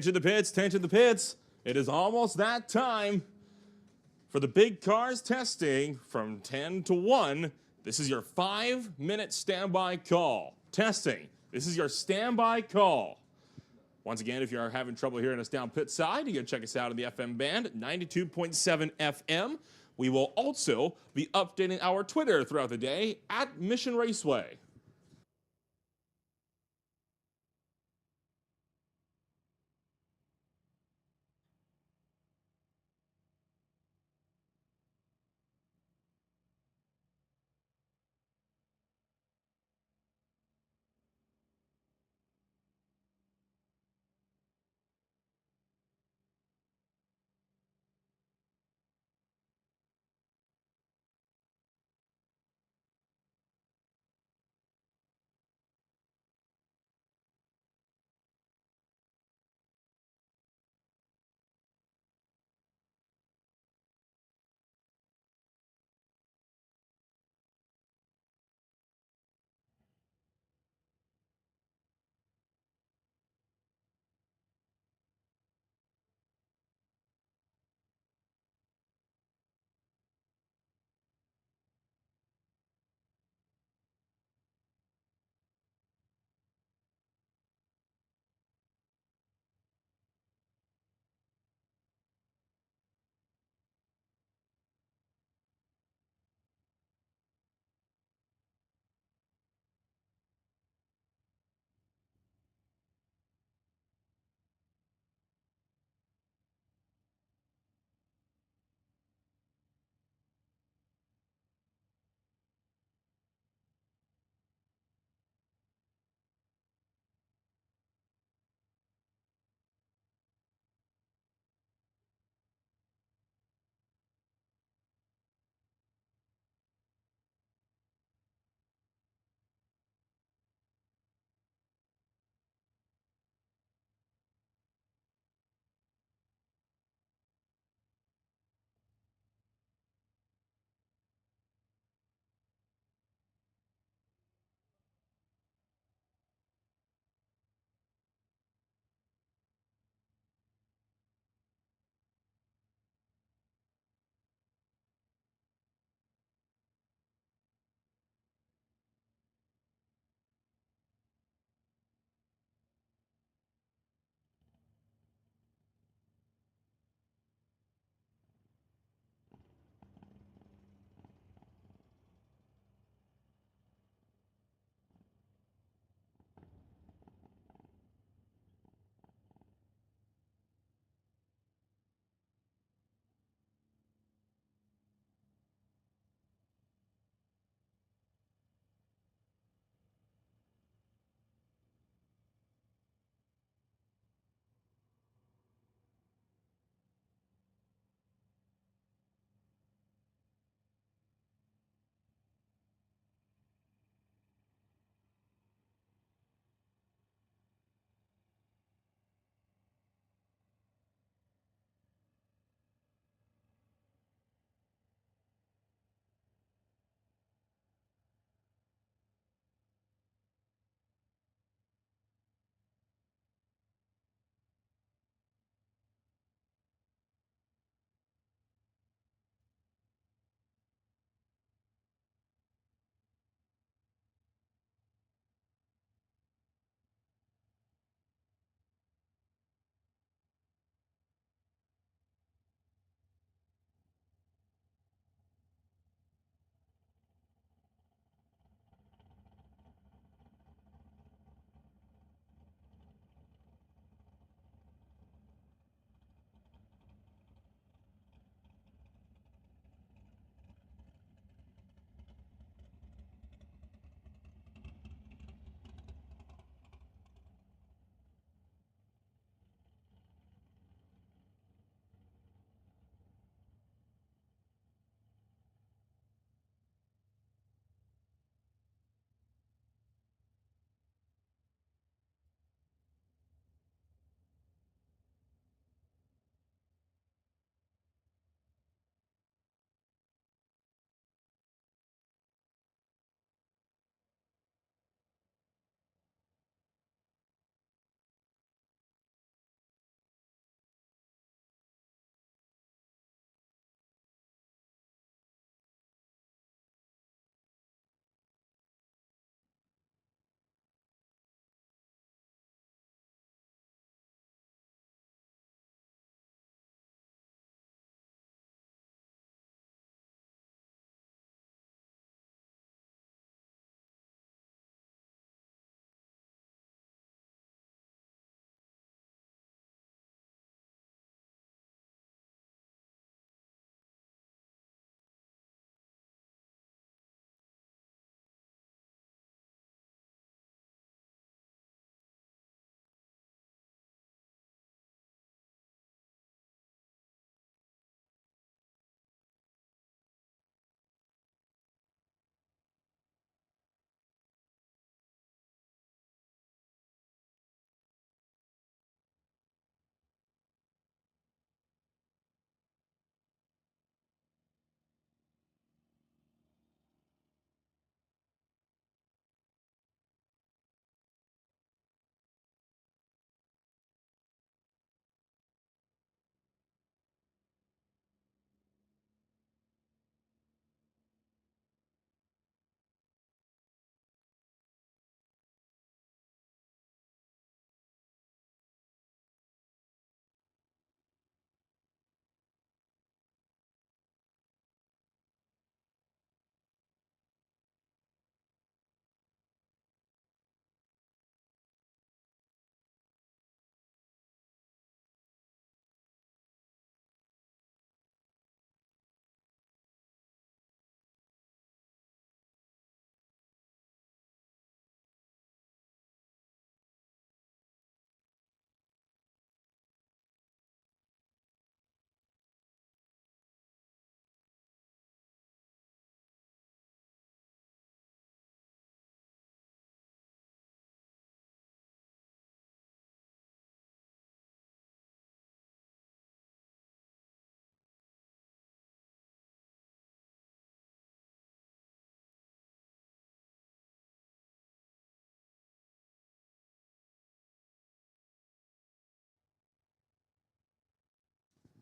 Attention the pits. It is almost that time for the big cars testing from 10 to 1. This is your 5-minute standby call. Testing. This is your standby call. Once again, if you're having trouble hearing us down pit side, you can check us out on the FM band at 92.7 FM. We will also be updating our Twitter throughout the day at Mission Raceway.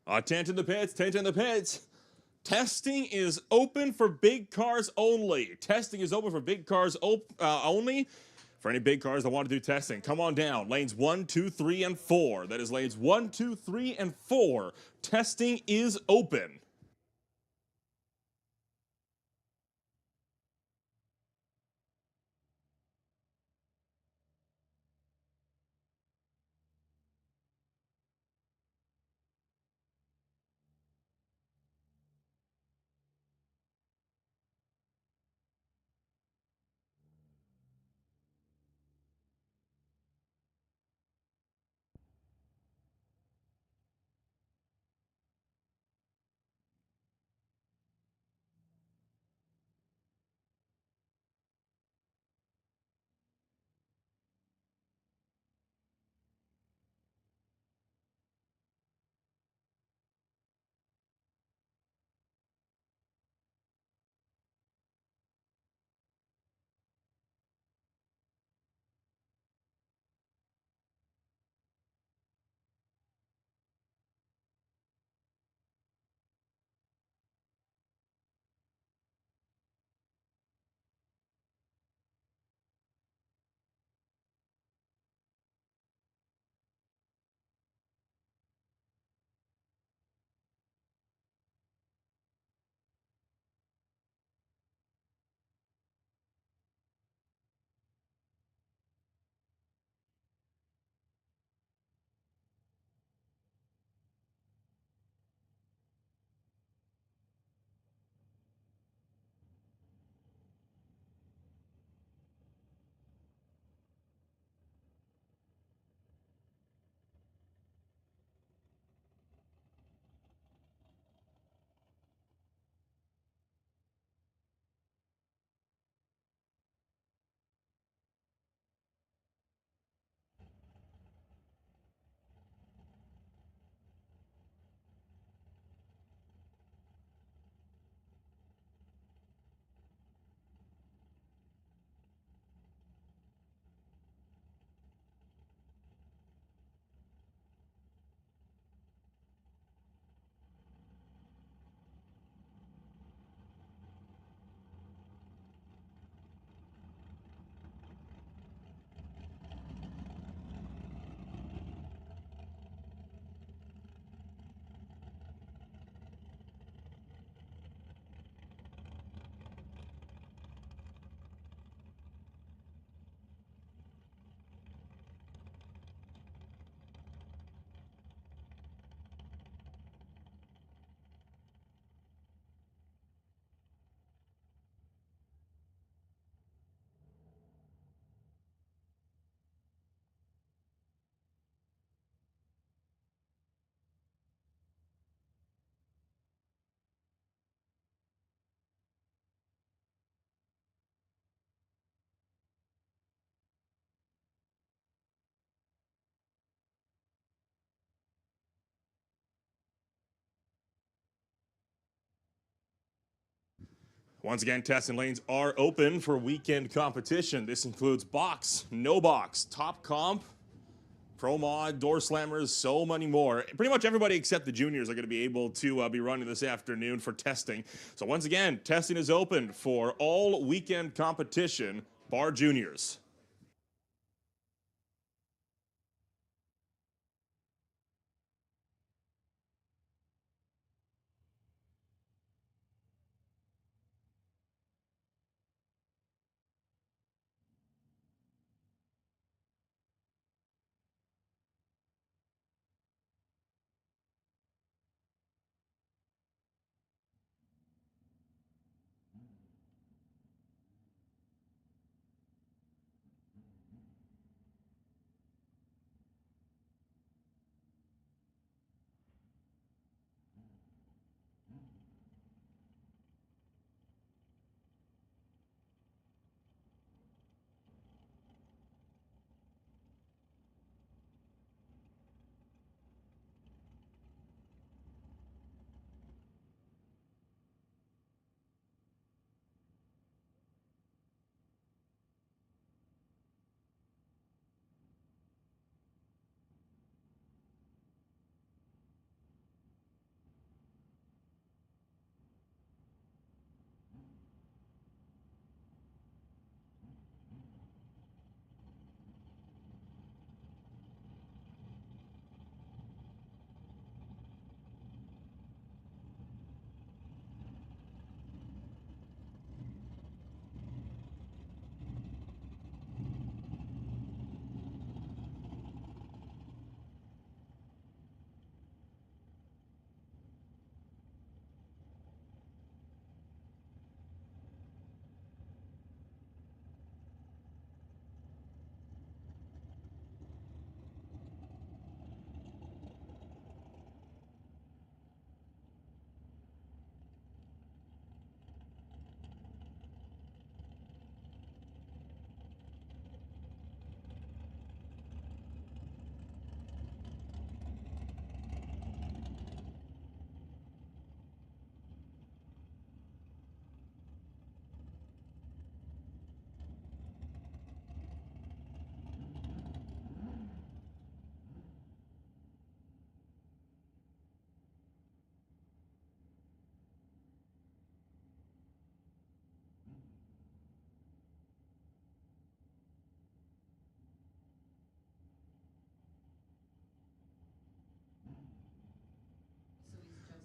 Attention the pits, attention the pits. Testing is open for big cars only. Testing is open for big cars only. For any big cars that want to do testing, come on down. Lanes 1, 2, 3, and 4. That is lanes 1, 2, 3, and 4. Testing is open. Once again, testing lanes are open for weekend competition. This includes box, no box, top comp, pro mod, door slammers, so many more. Pretty much everybody except the juniors are going to be able to be running this afternoon for testing. So once again, testing is open for all weekend competition, bar juniors.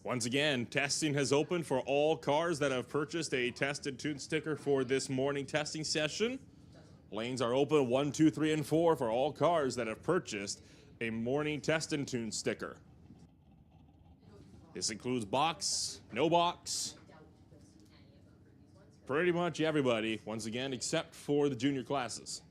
Once again, testing has opened for all cars that have purchased a Test and Tune sticker for this morning testing session. Lanes are open 1, 2, 3, and 4 for all cars that have purchased a morning Test and Tune sticker. This includes box, no box, pretty much everybody, once again, except for the junior classes.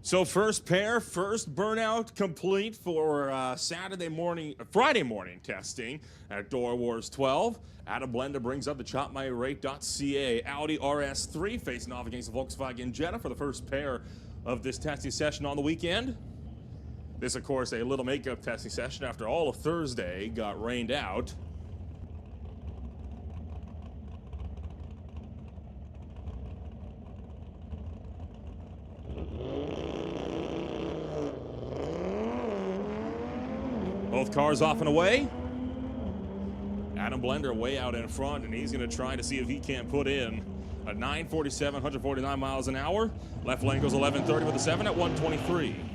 So first pair, first burnout complete for Friday morning testing at Doorwarz 12. Adam Blender brings up the chopmyrate.ca Audi RS3 facing off against the Volkswagen Jetta for the first pair of this testing session on the weekend. This, of course, a little makeup testing session after all of Thursday got rained out. Both cars off and away. Adam Blender way out in front, and he's going to try to see if he can't put in a 947, 149 miles an hour. Left lane goes 1130 with a 7 at 123.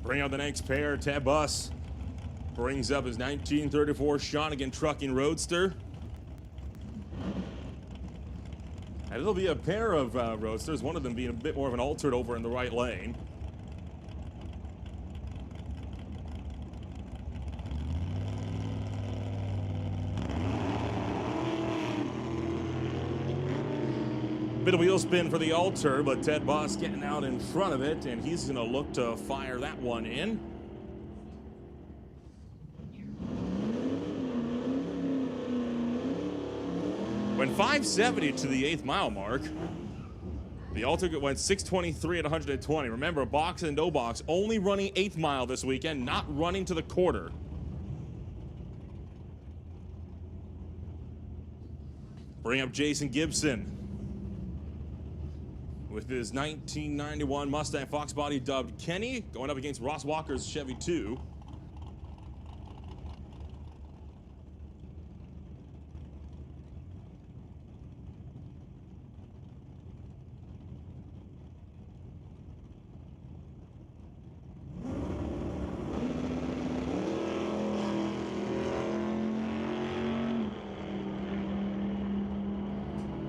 Bring out the next pair. Ted Bus brings up his 1934 Shawnigan Trucking Roadster. And it'll be a pair of Roadsters, one of them being a bit more of an altered over in the right lane. Bit of wheel spin for the Alter, but Ted Boss getting out in front of it, and he's going to look to fire that one in. Went 570 to the 8th mile mark. The Alter went 623 at 120. Remember, box and no box, only running 8th mile this weekend, not running to the quarter. Bring up Jason Gibson with his 1991 Mustang Fox body dubbed Kenny, going up against Ross Walker's Chevy 2.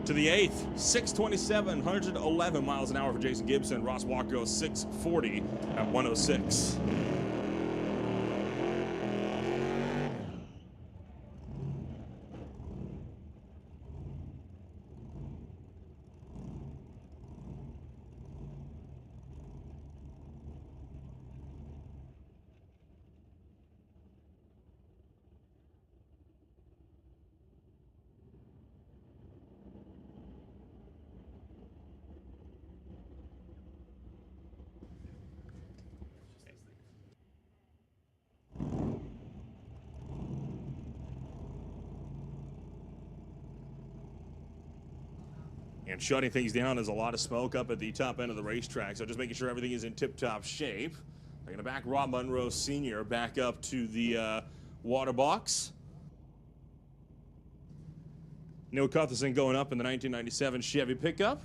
To the 8th, 627, 111 miles an hour for Jason Gibson. Ross Walker goes 640 at 106. And shutting things down is a lot of smoke up at the top end of the racetrack, so just making sure everything is in tip-top shape. They're going to back Rob Monroe Sr. back up to the water box. Neil Cutherson going up in the 1997 Chevy pickup.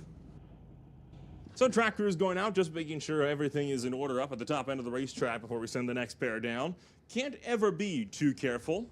So track crews going out, just making sure everything is in order up at the top end of the racetrack before we send the next pair down. Can't ever be too careful.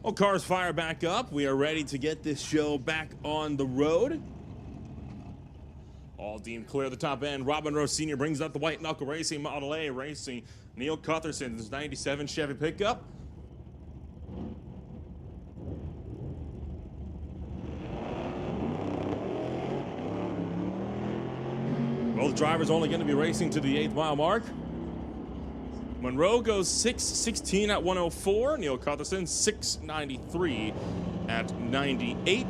Well, cars fire back up. We are ready to get this show back on the road. All deemed clear the top end. Robin Rose Sr. brings up the White Knuckle Racing Model A racing Neil Cutherson's 97 Chevy pickup. Both drivers only going to be racing to the 8th mile mark. Monroe goes 6:16 at 104. Neil Cutherson 6:93 at 98.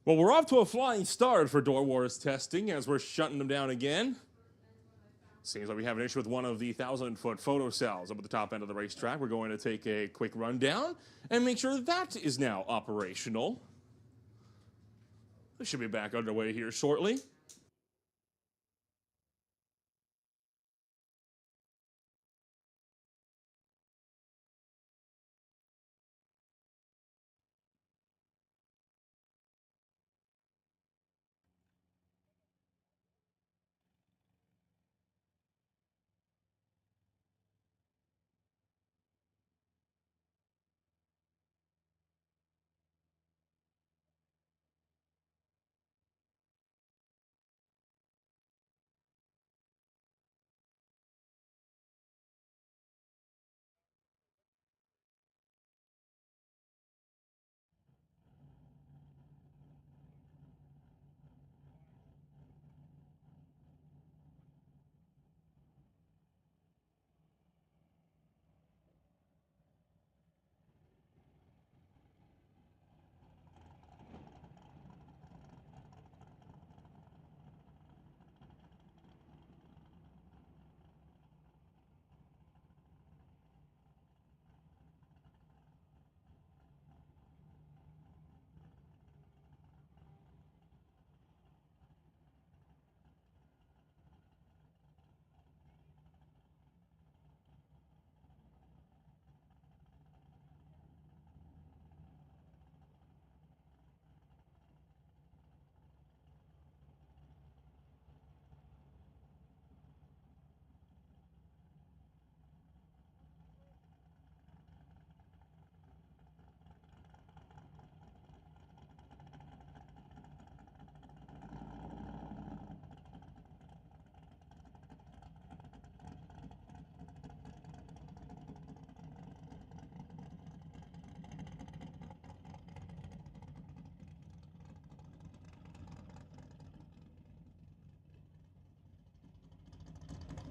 Well, we're off to a flying start for Doorwarz testing as we're shutting them down again. Seems like we have an issue with one of the 1,000-foot photo cells up at the top end of the racetrack. We're going to take a quick rundown and make sure that is now operational. We should be back underway here shortly.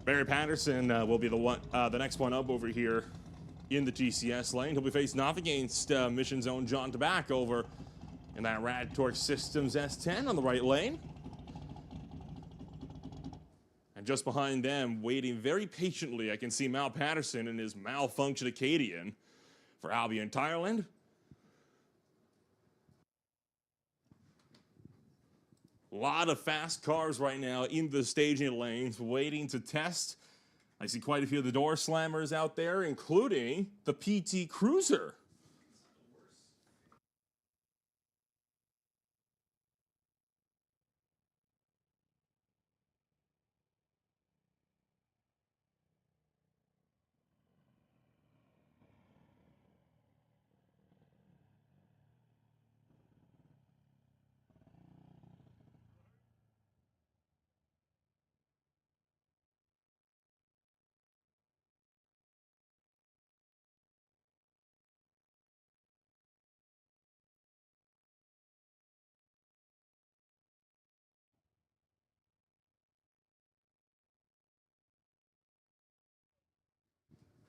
Barry Patterson will be the next one up over here in the GCS lane. He'll be facing off against Mission Zone John Tabak over in that Rad Torque Systems S10 on the right lane. And just behind them, waiting very patiently, I can see Mal Patterson in his malfunction Acadian for Albion Tireland. A lot of fast cars right now in the staging lanes waiting to test. I see quite a few of the door slammers out there, including the PT Cruiser.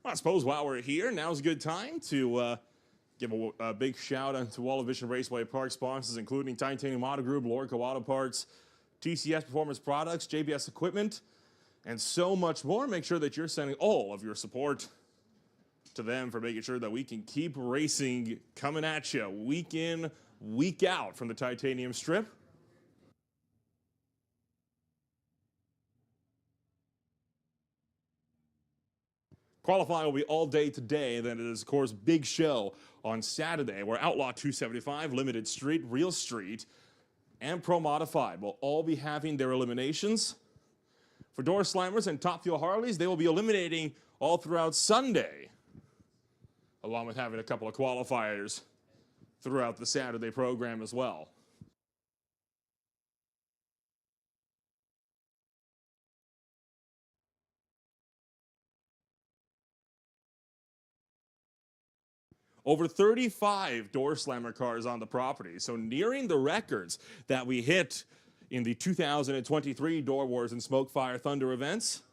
I suppose while we're here, now's a good time to give a big shout out to all of Mission Raceway Park sponsors, including Titanium Autogroup, Lorico Auto Parts, TCS Performance Products, JBS Equipment, and so much more. Make sure that you're sending all of your support to them for making sure that we can keep racing coming at you week in, week out from the Titanium Strip. Qualifying will be all day today, and then it is, of course, big show on Saturday, where Outlaw 275, Limited Street, Real Street, and Pro Modified will all be having their eliminations. For Door Slammers and Top Fuel Harleys, they will be eliminating all throughout Sunday, along with having a couple of qualifiers throughout the Saturday program as well. Over 35 Door Slammer cars on the property, so nearing the records that we hit in the 2023 Doorwarz and Smokefire Thunder events.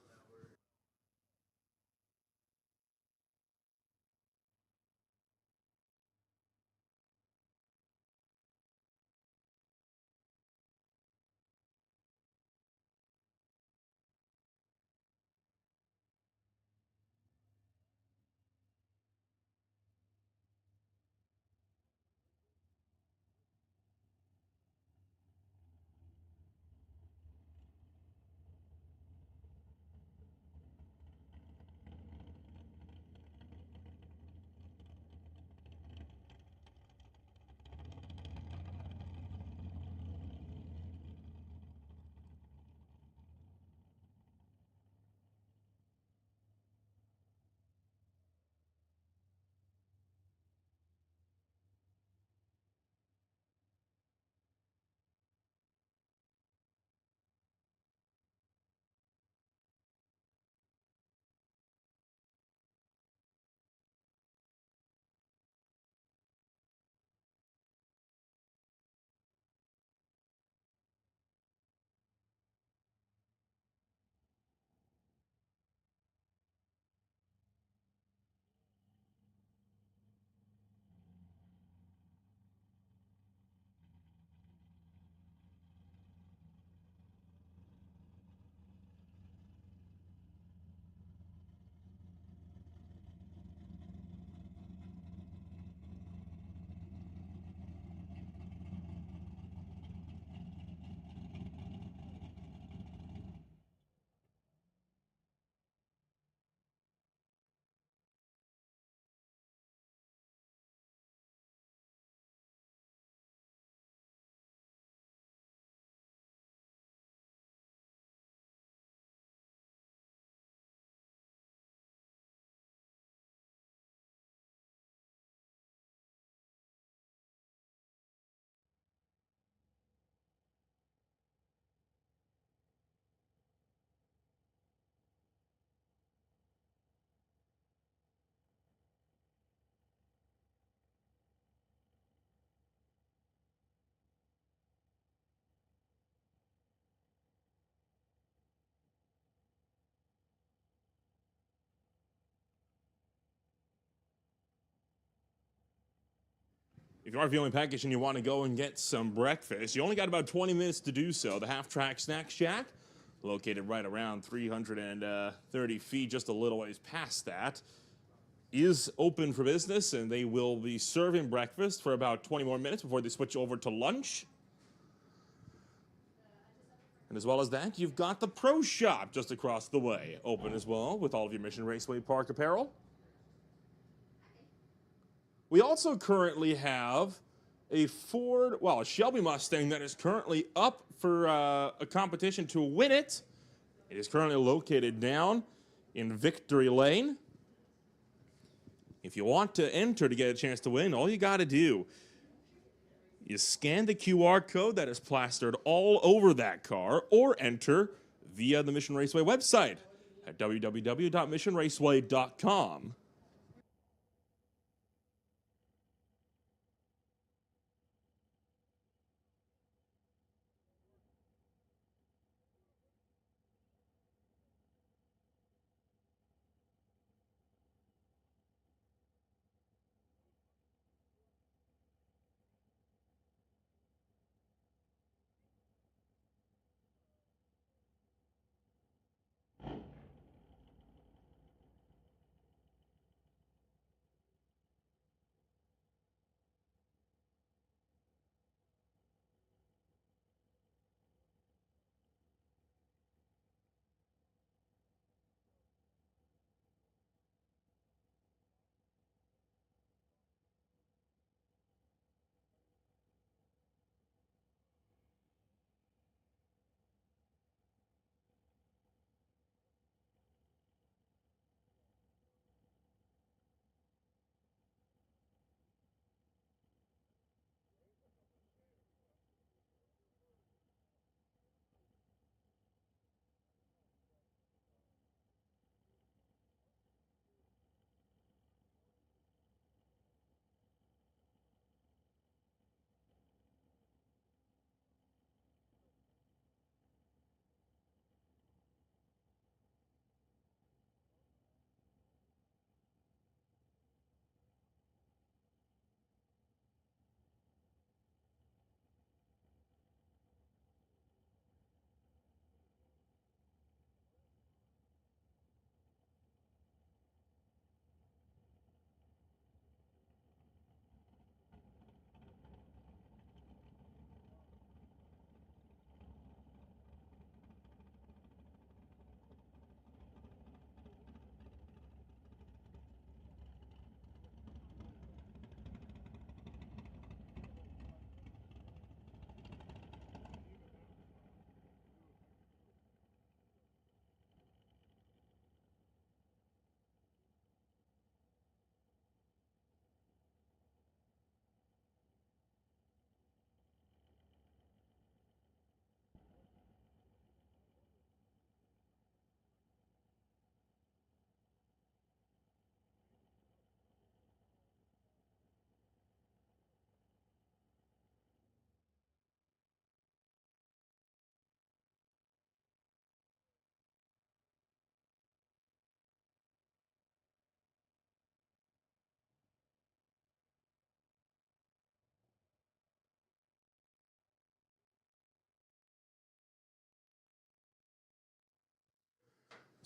If you are feeling peckish and you want to go and get some breakfast, you only got about 20 minutes to do so. The Half Track Snack Shack, located right around 330 feet, just a little ways past that, is open for business, and they will be serving breakfast for about 20 more minutes before they switch over to lunch. And as well as that, you've got the Pro Shop just across the way, open as well, with all of your Mission Raceway Park apparel. We also currently have a Shelby Mustang that is currently up for a competition to win it. It is currently located down in Victory Lane. If you want to enter to get a chance to win, all you got to do is scan the QR code that is plastered all over that car, or enter via the Mission Raceway website at www.missionraceway.com.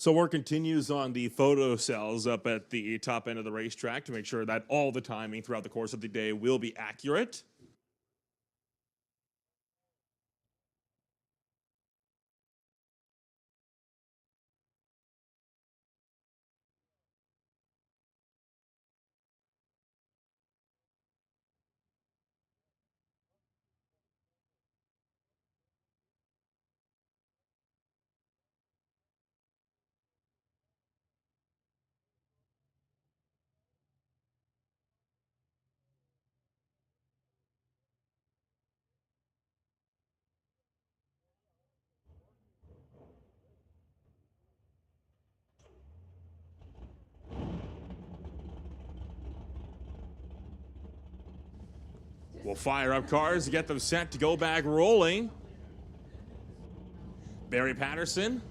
So work continues on the photo cells up at the top end of the racetrack to make sure that all the timing throughout the course of the day will be accurate. We'll fire up cars to get them set to go back rolling. Barry Patterson,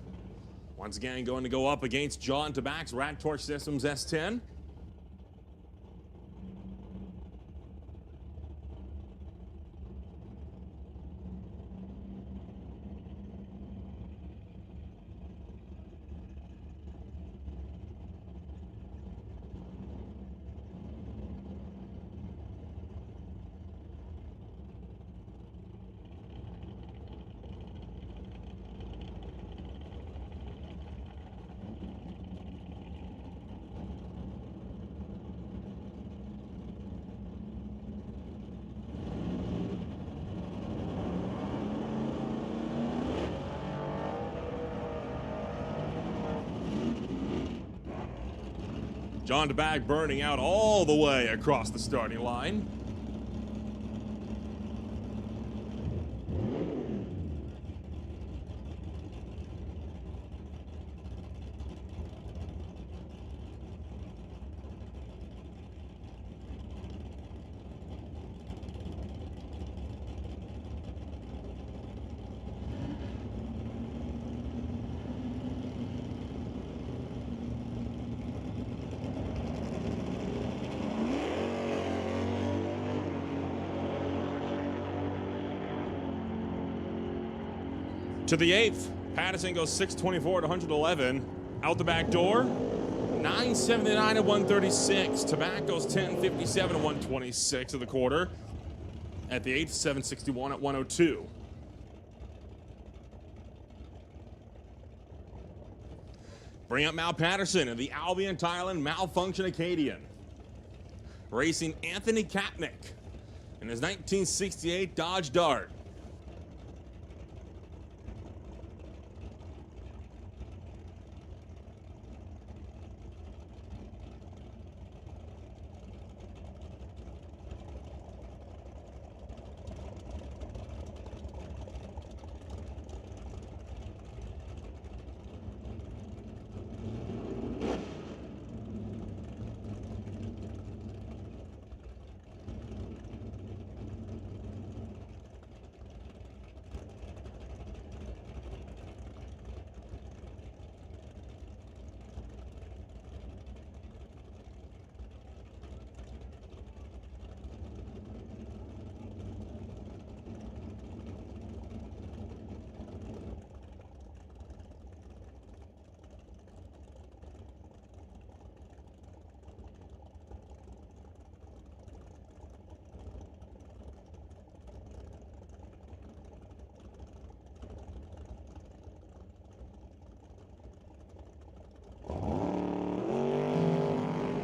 once again going to go up against John Tabak's Rat Torch Systems S10. John Tabak burning out all the way across the starting line. To the 8th, Patterson goes 624 to 111. Out the back door, 979 at 136. Tabak goes 1057 at 126 of the quarter. At the 8th, 761 at 102. Bring up Mal Patterson in the Albion Thailand Malfunction Acadian. Racing Anthony Kapnick in his 1968 Dodge Dart.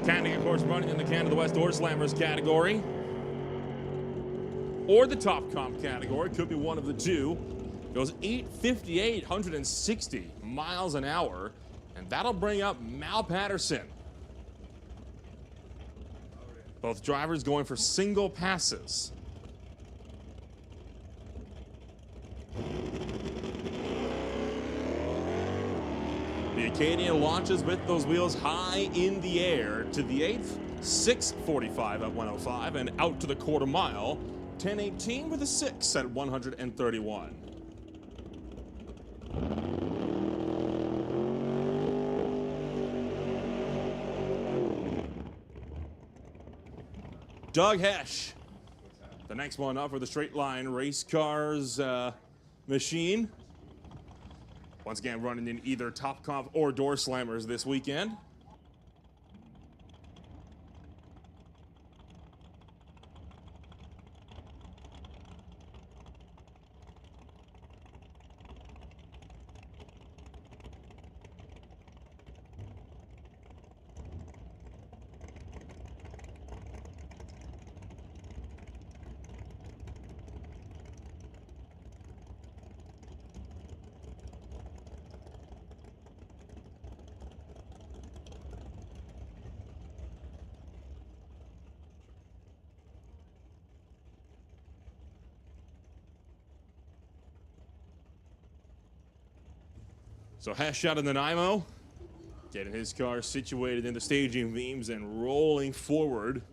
Canning, of course, running in the Canada West Door Slammers category. Or the Top Comp category, could be one of the two. Goes 858, 160 miles an hour. And that'll bring up Mal Patterson. Both drivers going for single passes. The Acadian launches with those wheels high in the air to the 8th, 645 at 105, and out to the quarter mile, 1018 with a 6 at 131. Doug Hesh, the next one up for the straight line race cars machine. Once again, running in either top comp or door slammers this weekend. So Headshot in the Nanaimo, getting his car situated in the staging beams and rolling forward.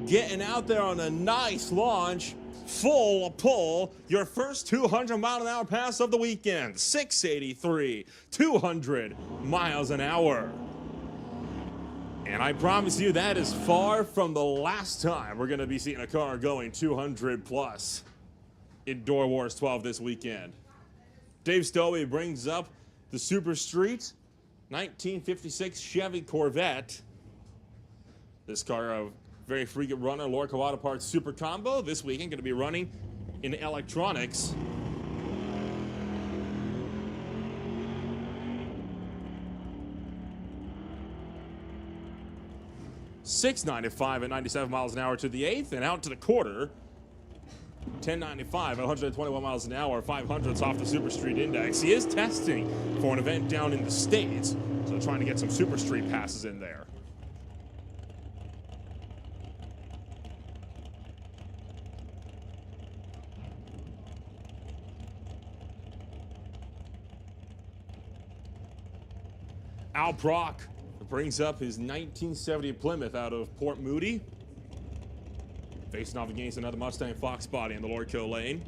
Getting out there on a nice launch, full pull, your first 200-mile-an-hour pass of the weekend, 683, 200 miles an hour. And I promise you that is far from the last time we're going to be seeing a car going 200 plus in Doorwarz 12 this weekend. Dave Stowey brings up the Super Street 1956 Chevy Corvette. This car of very frequent runner, Lorco Auto Parts Super Combo. This weekend going to be running in electronics. .695 at 97 miles an hour to the eighth and out to the quarter. 1095 at 121 miles an hour, 500s off the Super Street Index. He is testing for an event down in the States, so trying to get some Super Street passes in there. Al Brock brings up his 1970 Plymouth out of Port Moody. Facing off against another Mustang Fox body in the Lordco lane.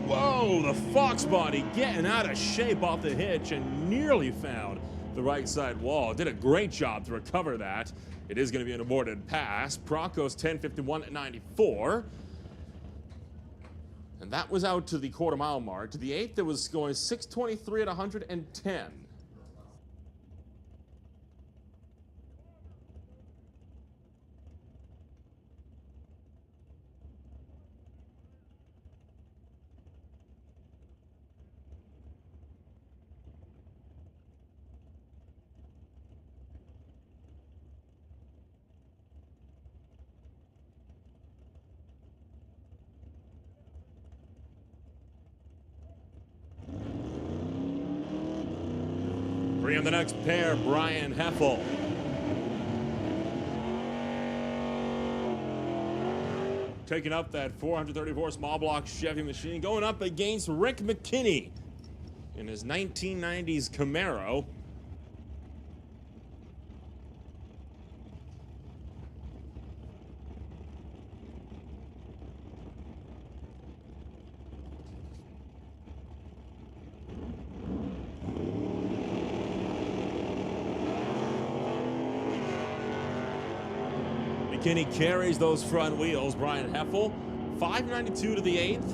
Whoa, the Fox body getting out of shape off the hitch and nearly found the right side wall. Did a great job to recover that. It is going to be an aborted pass. Procos 1051 at 94. And that was out to the quarter mile mark. To the eighth, it was going 623 at 110. Bring on the next pair, Brian Heffel. Taking up that 434 small block Chevy machine, going up against Rick McKinney in his 1990s Camaro. McKinney carries those front wheels. Brian Heffel, 592 to the eighth.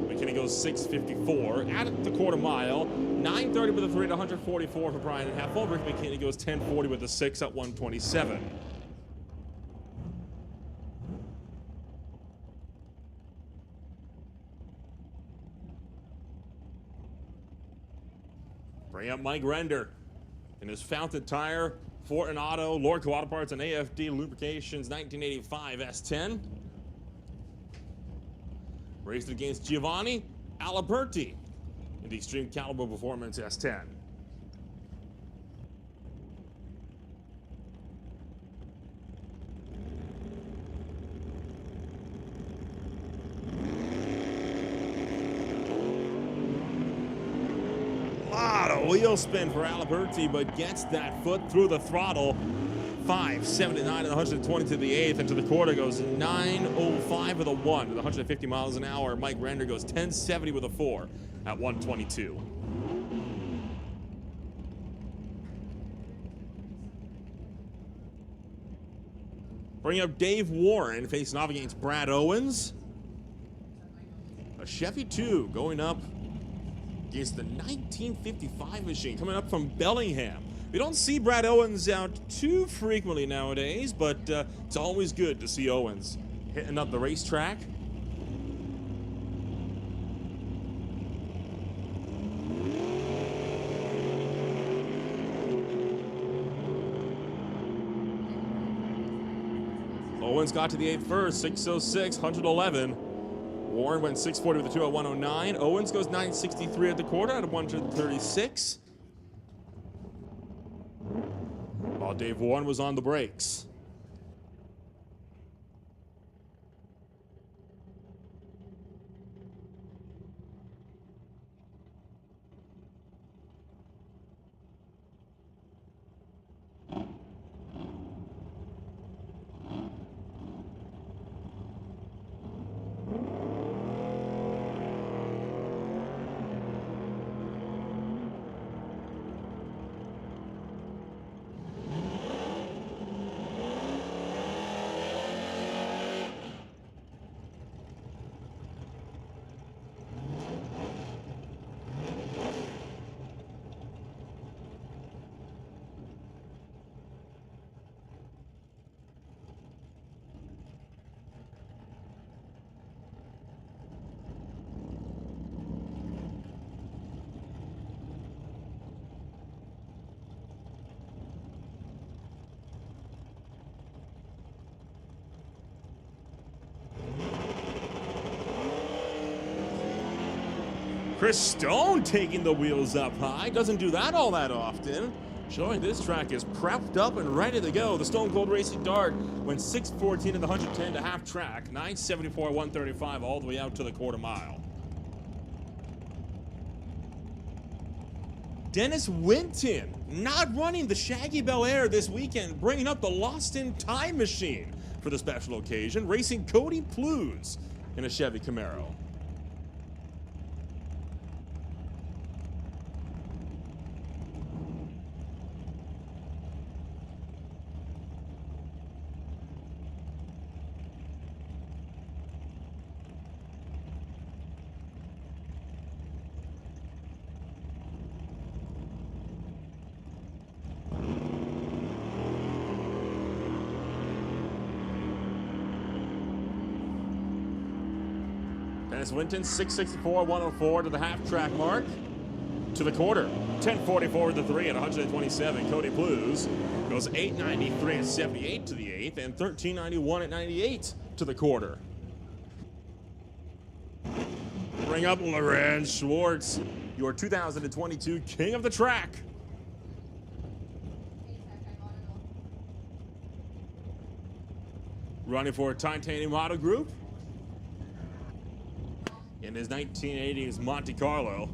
McKinney goes 654 at the quarter mile. 930 with the 3 at 144 for Brian Heffel. Rick McKinney goes 1040 with the 6 at 127. Bring up Mike Render in his Fountain Tire, Fortin Auto, Lorco Auto Parts, and AFD Lubrications 1985 S10. Racing against Giovanni Aliberti in the Extreme Caliber Performance S10. Lot of wheel spin for Aliberti, but gets that foot through the throttle. 5.79 and 120 to the eighth, and to the quarter goes 9.05 with a 1 with 150 miles an hour. Mike Render goes 10.70 with a 4 at 122. Bring up Dave Warren facing off against Brad Owens. A Chevy 2 going up against the 1955 machine coming up from Bellingham. We don't see Brad Owens out too frequently nowadays, but it's always good to see Owens hitting up the racetrack. Owens got to the 8th first, 6.06, 111. Warren went 6.40 with the 2 at 109. Owens goes 9.63 at the quarter at 136. While Dave Warren was on the brakes. Chris Stone taking the wheels up high. Doesn't do that all that often. Showing this track is prepped up and ready to go. The Stone Cold Racing Dart went 6.14 in the 110 to half track. 9.74, 135 all the way out to the quarter mile. Dennis Winton not running the Shaggy Bel Air this weekend, bringing up the Lost in Time machine for the special occasion, racing Cody Plews in a Chevy Camaro. Dennis Winton, 6.64, 104 to the half-track mark. To the quarter, 10.44 with the 3 at 127. Cody Plews goes 8.93 at 78 to the 8th, and 13.91 at 98 to the quarter. Bring up Lorenz Schwartz, your 2022 King of the Track. Running for Titanium Autogroup in his 1980s Monte Carlo.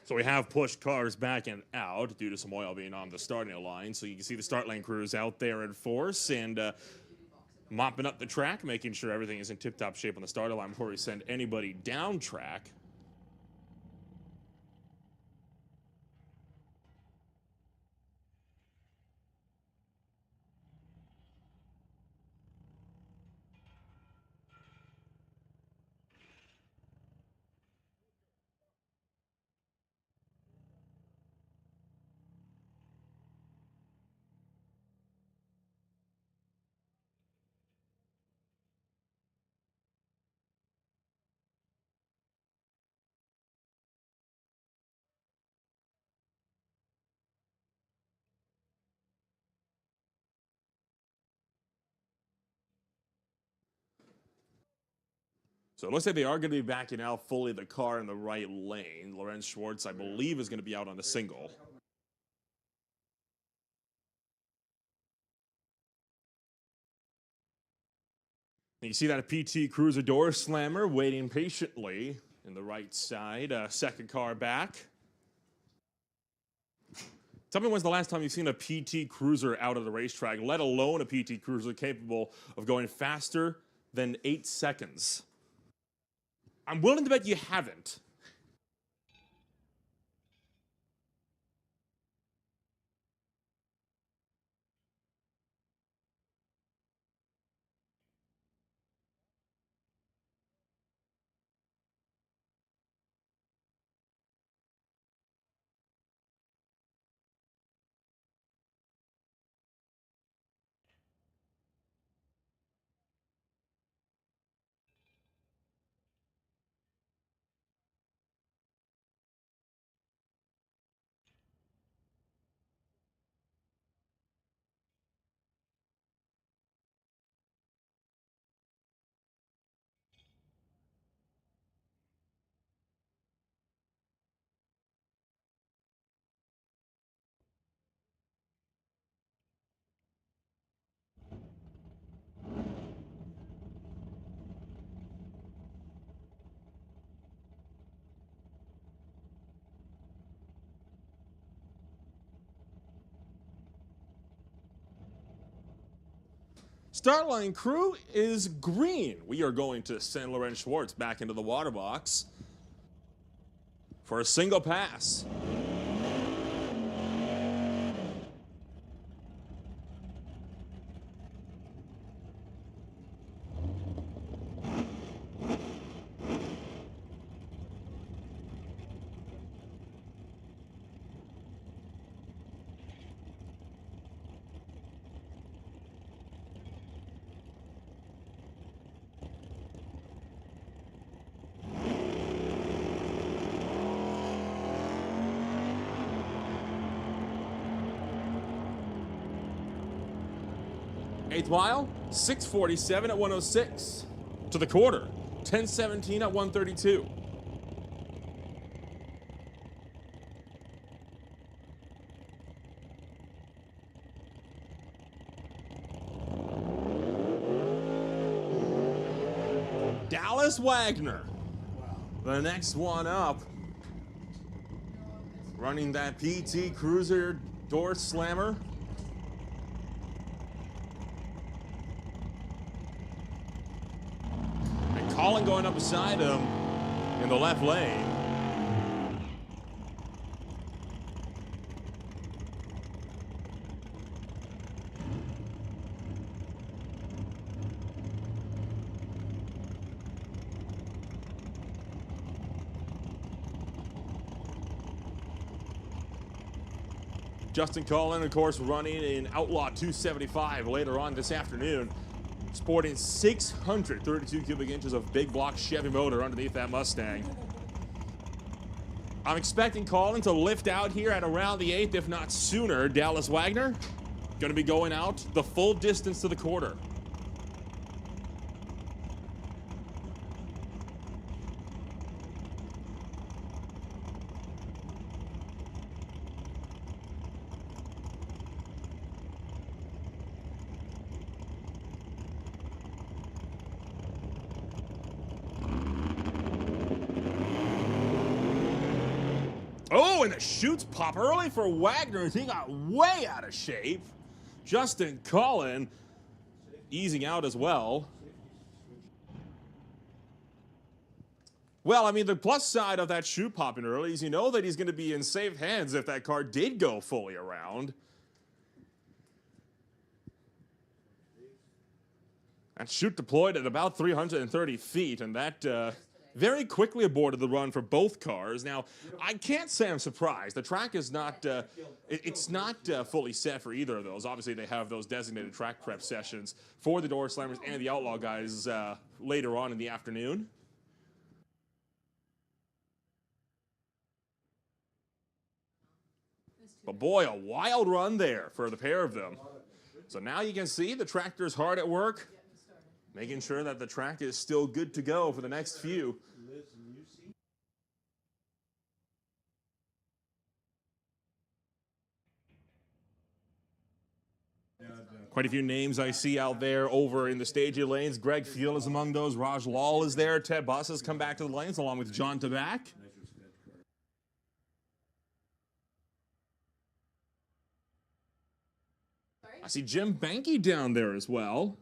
So we have pushed cars back and out due to some oil being on the starting line. So you can see the start line crews out there in force and mopping up the track, making sure everything is in tip-top shape on the starter line before we send anybody down track. So it looks like they are going to be backing out fully the car in the right lane. Lorenz Schwartz, I believe, is going to be out on the single. And you see that a PT Cruiser door slammer waiting patiently in the right side. Second car back. Tell me when's the last time you've seen a PT Cruiser out of the racetrack, let alone a PT Cruiser capable of going faster than 8 seconds. I'm willing to bet you haven't. Start line crew is green. We are going to send Lorenz Schwartz back into the water box for a single pass. Eighth mile, 6:47 at 106. To the quarter, 10:17 at 132. Dallas Wagner, the next one up, running that PT Cruiser door slammer. Colin going up beside him in the left lane. Justin Colin, of course, running in Outlaw 275 later on this afternoon, sporting 632 cubic inches of big block Chevy motor underneath that Mustang. I'm expecting Colin to lift out here at around the 8th, if not sooner. Dallas Wagner going to be going out the full distance to the quarter. and the chutes pop early for Wagner as he got way out of shape. Justin Cullen easing out as well. Well, I mean, the plus side of that chute popping early is you know that he's going to be in safe hands if that car did go fully around. That chute deployed at about 330 feet, and that very quickly aborted the run for both cars. Now, I can't say I'm surprised. The track is not, it's not fully set for either of those. Obviously, they have those designated track prep sessions for the Door Slammers and the Outlaw guys later on in the afternoon. But boy, a wild run there for the pair of them. So now you can see the tractor's hard at work, making sure that the track is still good to go for the next few. Quite a few names I see out there over in the stagey lanes. Greg Field is among those. Raj Lal is there. Ted Buss has come back to the lanes along with John Tabak. I see Jim Banky down there as well.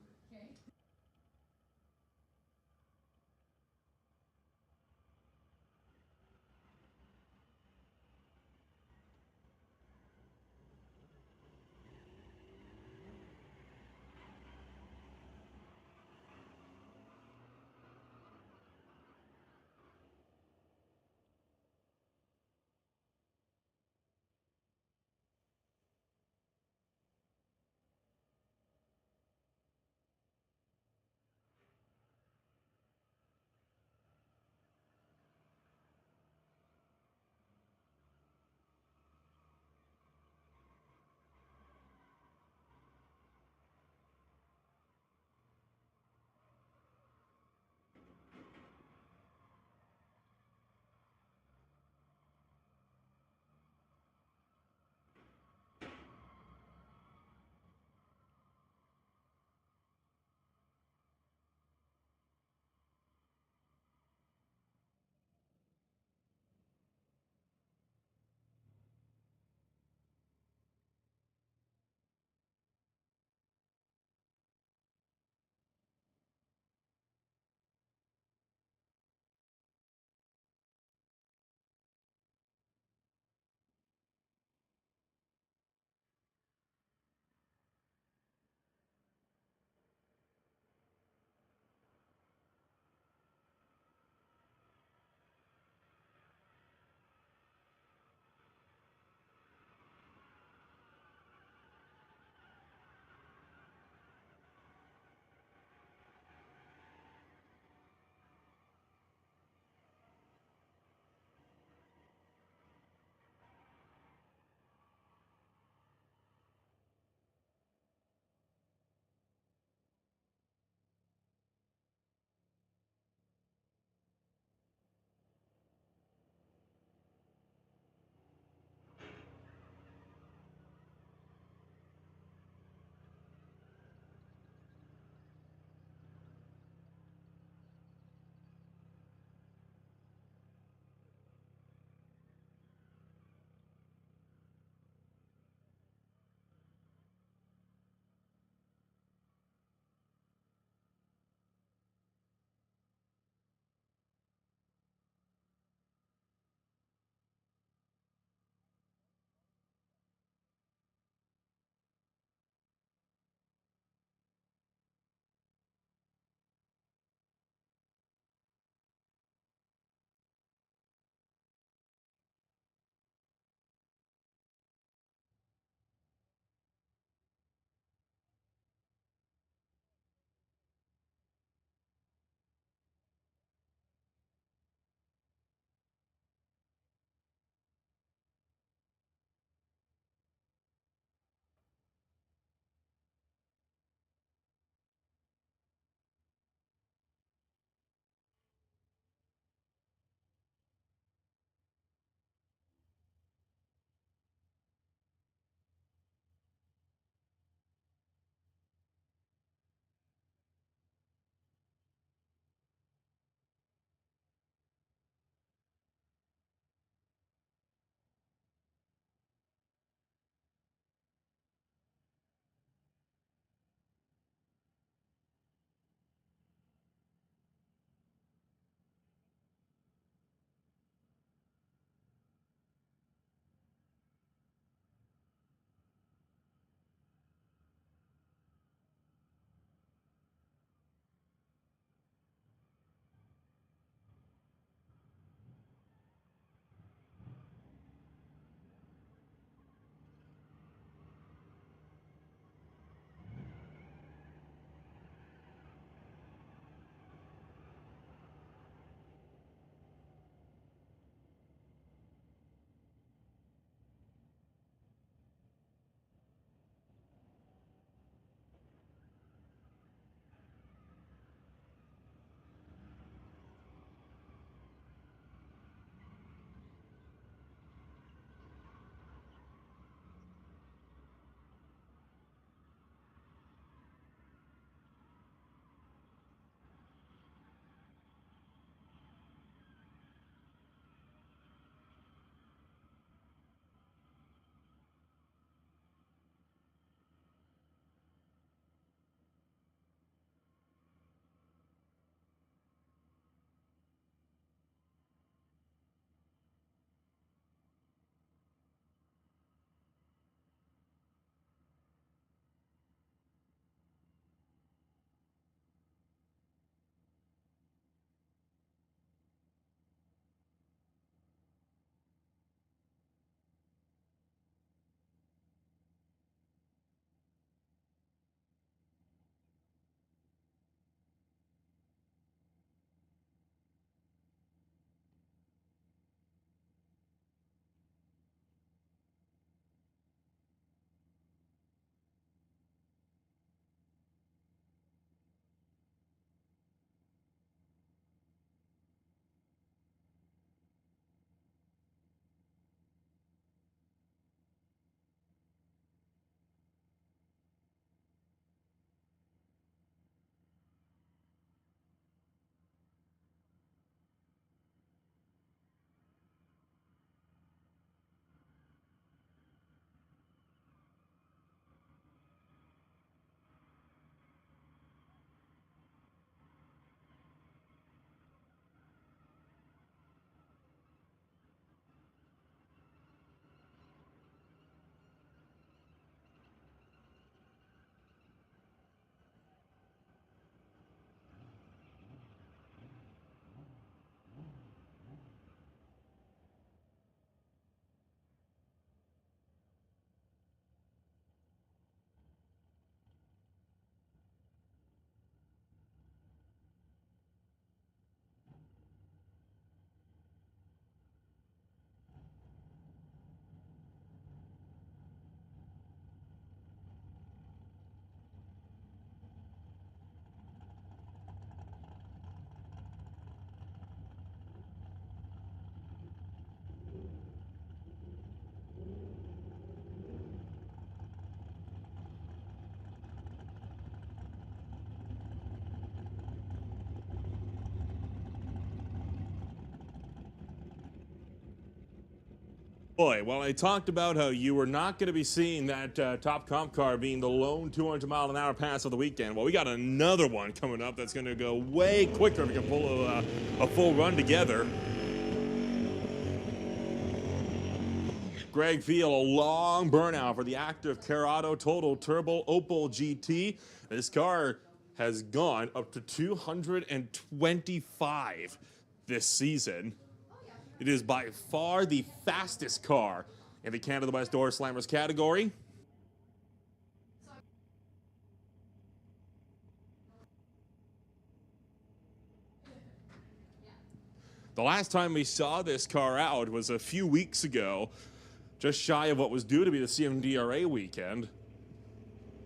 Boy, well, I talked about how you were not going to be seeing that top comp car being the lone 200-mile-an-hour pass of the weekend. Well, we got another one coming up that's going to go way quicker if we can pull a full run together. Greg Field, a long burnout for the active Corrado Total Turbo Opel GT. This car has gone up to 225 this season. It is by far the fastest car in the Canada West Door Slammers category. The last time we saw this car out was a few weeks ago, just shy of what was due to be the CMDRA weekend.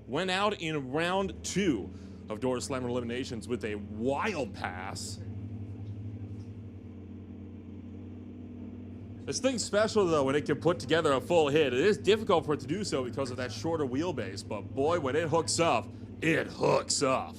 Went out in round 2 of Door Slammer eliminations with a wild pass. This thing's special, though, when it can put together a full hit. It is difficult for it to do so because of that shorter wheelbase, but boy, when it hooks up, it hooks up.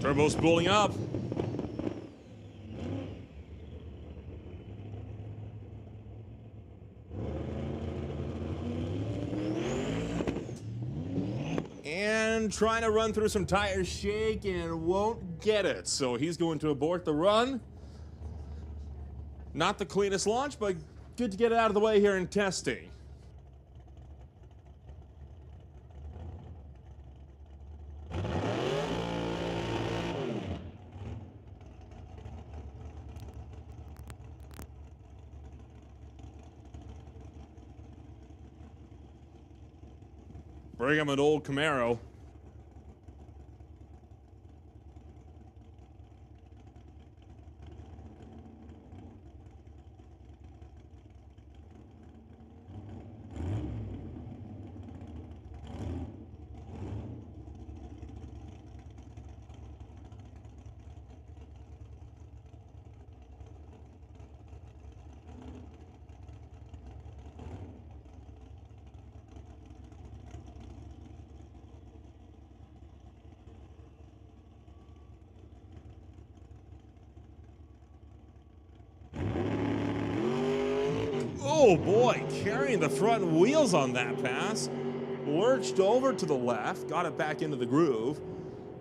Turbo spooling up. And trying to run through some tire shake and won't get it. So he's going to abort the run. Not the cleanest launch, but good to get it out of the way here in testing. Bring him an old Camaro. Oh boy, carrying the front wheels on that pass. Lurched over to the left, got it back into the groove.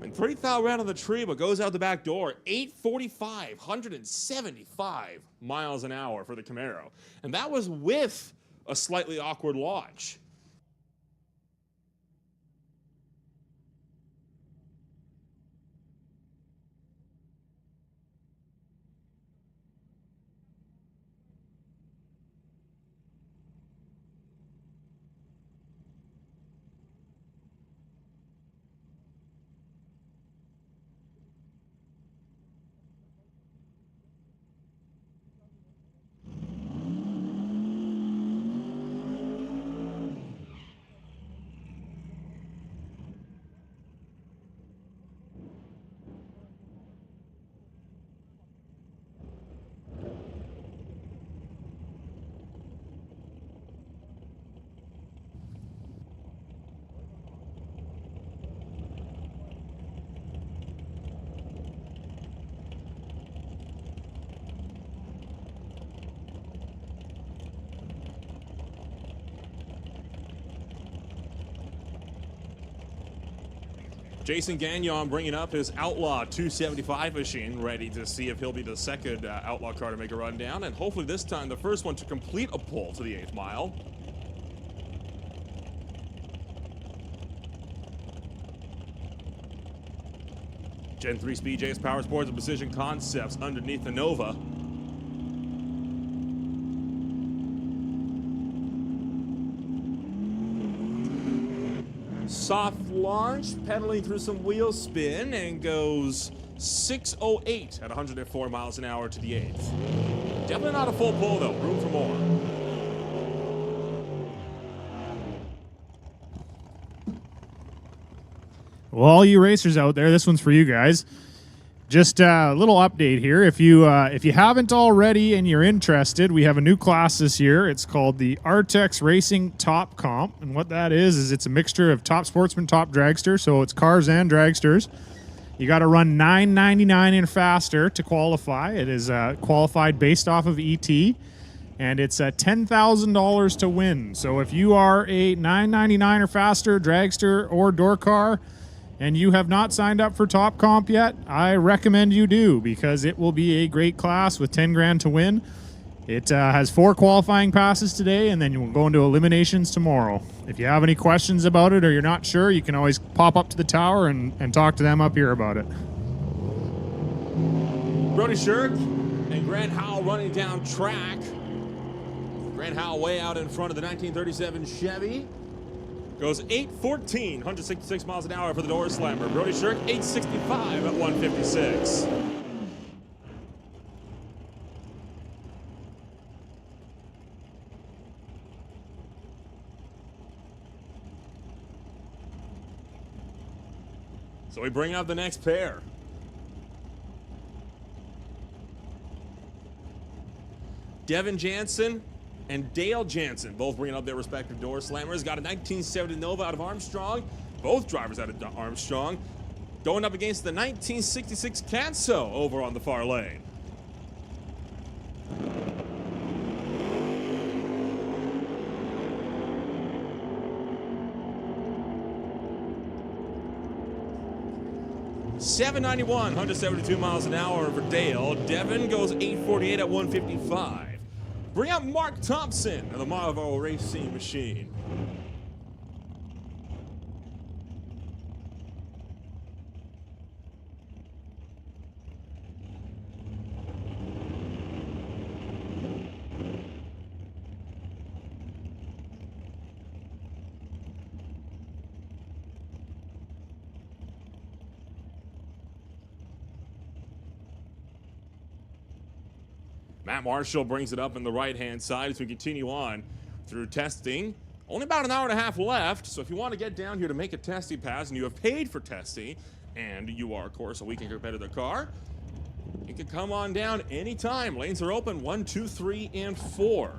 And pretty foul round on the tree, but goes out the back door. 845, 175 miles an hour for the Camaro. And that was with a slightly awkward launch. Jason Gagnon bringing up his Outlaw 275 machine, ready to see if he'll be the second Outlaw car to make a run down, and hopefully this time the first one to complete a pull to the 8th mile. Gen 3 Speed JS Power Sports and Precision Concepts underneath the Nova. Soft launch, pedaling through some wheel spin, and goes 6:08 at 104 miles an hour to the 8th. Definitely not a full pull though, room for more. Well, all you racers out there, this one's for you guys. Just a little update here. If you haven't already and you're interested, we have a new class this year. It's called the Artex Racing Top Comp, and what that is it's a mixture of top sportsman, top dragster. So it's cars and dragsters. You got to run 999 and faster to qualify. It is qualified based off of ET, and it's $10,000 to win. So if you are a 999 or faster dragster or door car, and you have not signed up for Top Comp yet, I recommend you do, because it will be a great class with 10 grand to win. It has 4 qualifying passes today, and then you will go into eliminations tomorrow. If you have any questions about it or you're not sure, you can always pop up to the tower and talk to them up here about it. Brody Shirk and Grant Howell running down track. Grant Howell way out in front of the 1937 Chevy. Goes 8:14, 166 miles an hour for the door slammer. Brody Shirk, 8:65 at 156. So we bring out the next pair. Devin Jansen and Dale Jansen, both bringing up their respective door slammers. Got a 1970 Nova out of Armstrong. Both drivers out of Armstrong. Going up against the 1966 Canso over on the far lane. .791, 172 miles an hour for Dale. Devin goes 8:48 at 155. Bring out Mark Thompson of the Marvel Racing Machine. Matt Marshall brings it up in the right-hand side as we continue on through testing. Only about an hour and a half left, so if you want to get down here to make a testing pass and you have paid for testing, and you are, of course, a weekend competitor car, you can come on down anytime. Lanes are open 1, 2, 3, and 4.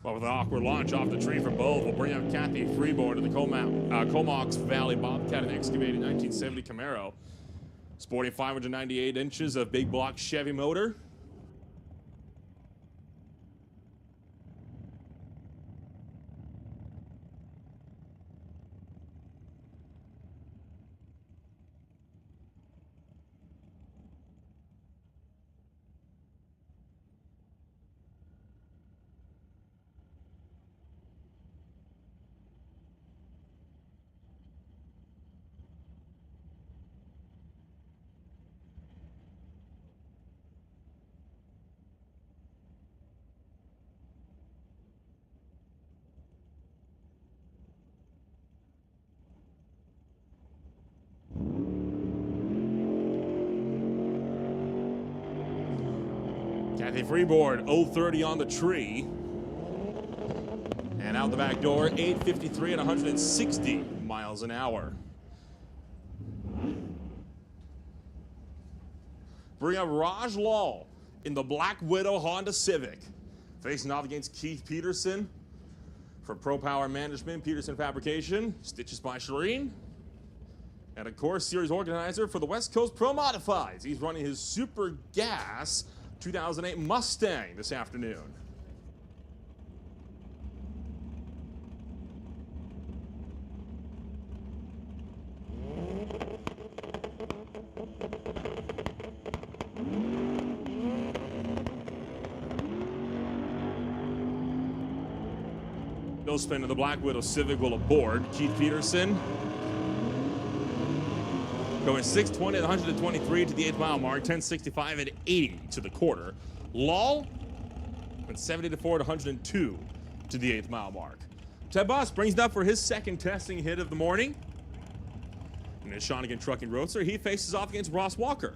Well, with an awkward launch off the tree for both, we'll bring up Kathy Freeborn to the Comox Valley Bobcat and excavated 1970 Camaro. Sporting 598 inches of big block Chevy motor. Kathy Freeboard, 030 on the tree. And out the back door, 8:53 at 160 miles an hour. Bring up Raj Lal in the Black Widow Honda Civic. Facing off against Keith Peterson for Pro Power Management, Peterson Fabrication, Stitches by Shireen. And of course, series organizer for the West Coast Pro Modifieds. He's running his Super Gas 2008 Mustang this afternoon. No spin, and the Black Widow Civic will aboard. Keith Peterson going 620 at 123 to the 8th mile mark, 1065 at 80 to the quarter. Lal went 74 at 102 to the 8th mile mark. Ted Boss brings it up for his second testing hit of the morning. And in Shawnigan Trucking Roadster, he faces off against Ross Walker.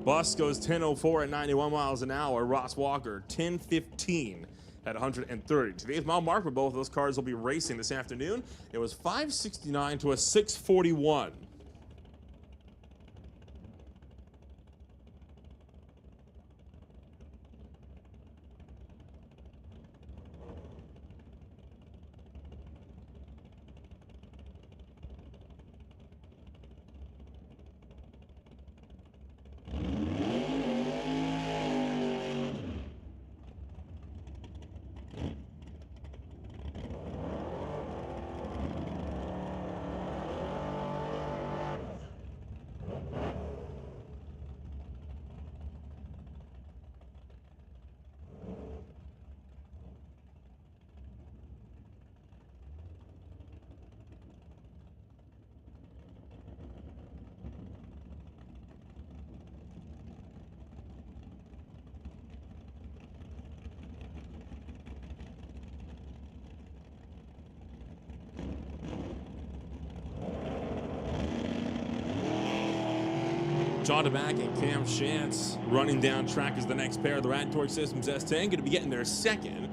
Bus goes 10:04 at 91 miles an hour. Ross Walker 10:15 at 130. To the 8th mile mark, where both of those cars will be racing this afternoon, it was 569 to a 641. John DeMack and Cam Shantz running down track as the next pair of the Rad Torque Systems S10, going to be getting their second.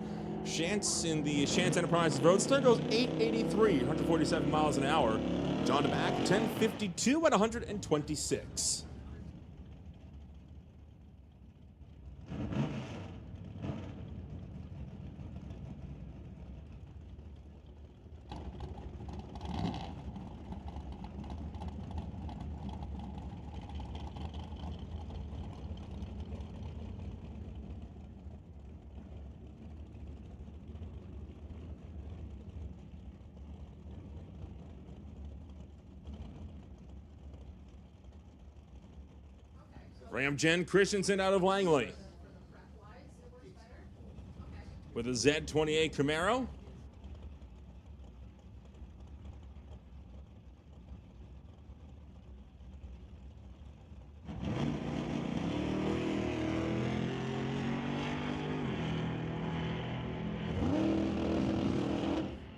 Shantz in the Shantz Enterprises Roadster goes 883, 147 miles an hour. John DeMack 1052 at 126. Ram Jen Christensen out of Langley with a Z28 Camaro.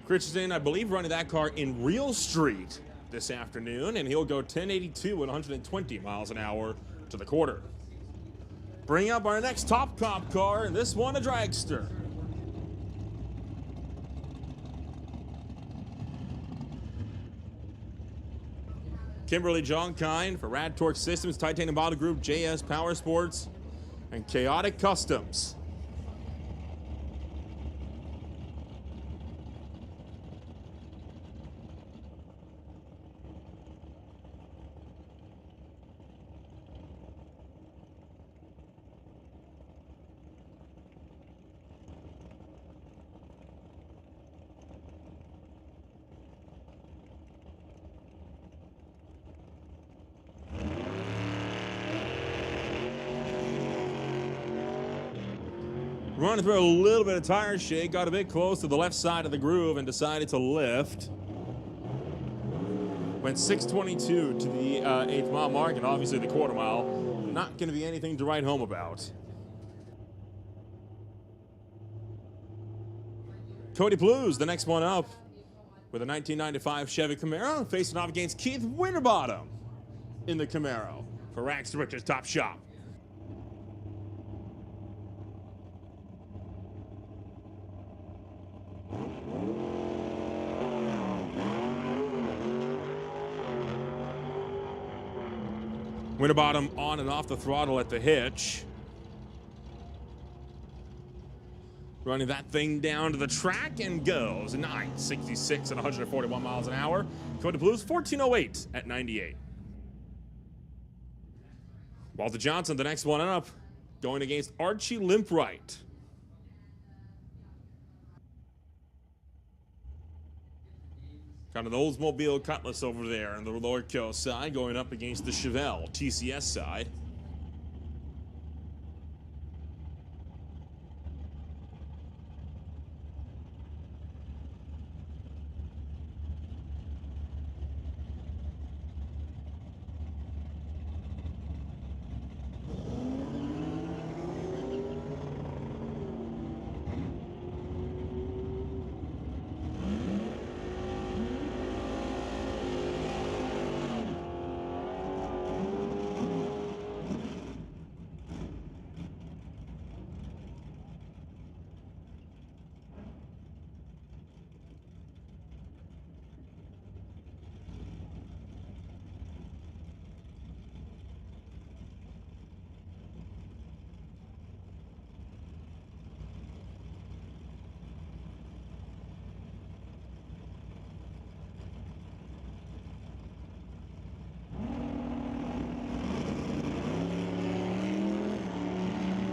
Christensen, I believe, running that car in Real Street this afternoon, and he'll go 1082 at 120 miles an hour to the quarter. Bring up our next top cop car, and this one a dragster. Kimberly Jonkine for Rad Torque Systems, Titanium Autogroup, JS Power Sports, and Chaotic Customs. Running through a little bit of tire shake, got a bit close to the left side of the groove and decided to lift. Went 622 to the 8th mile mark, and obviously the quarter mile, not going to be anything to write home about. Cody Blues, the next one up, with a 1995 Chevy Camaro, facing off against Keith Winterbottom in the Camaro for Rags to Riches Top Shop. Winterbottom on and off the throttle at the hitch. Running that thing down to the track and goes 966 at 141 miles an hour. Going to Blues, 14:08 at 98. Walter Johnson, the next one up, going against Archie Limpright. Kind of the Oldsmobile Cutlass over there on the Lordco side, going up against the Chevelle TCS side.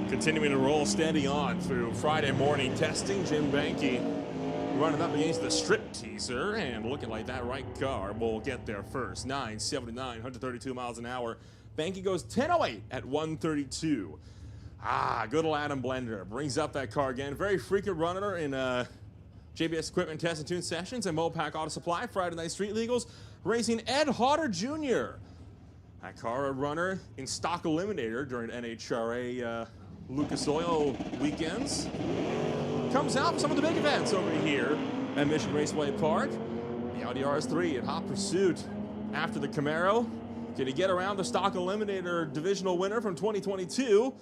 Continuing to roll steady on through Friday morning testing. Jim Banky running up against the strip teaser and looking like that right car will get there first. 979, 132 miles an hour. Banky goes 10:08 at 132. Good old Adam Blender brings up that car again. Very frequent runner in JBS Equipment Test and Tune Sessions and Mopac Auto Supply. Friday Night Street Legals racing Ed Hodder Jr. That car a runner in Stock Eliminator during NHRA Lucas Oil weekends. Comes out for some of the big events over here at Mission Raceway Park. The Audi RS3 in hot pursuit after the Camaro. Can he get around the Stock Eliminator divisional winner from 2022?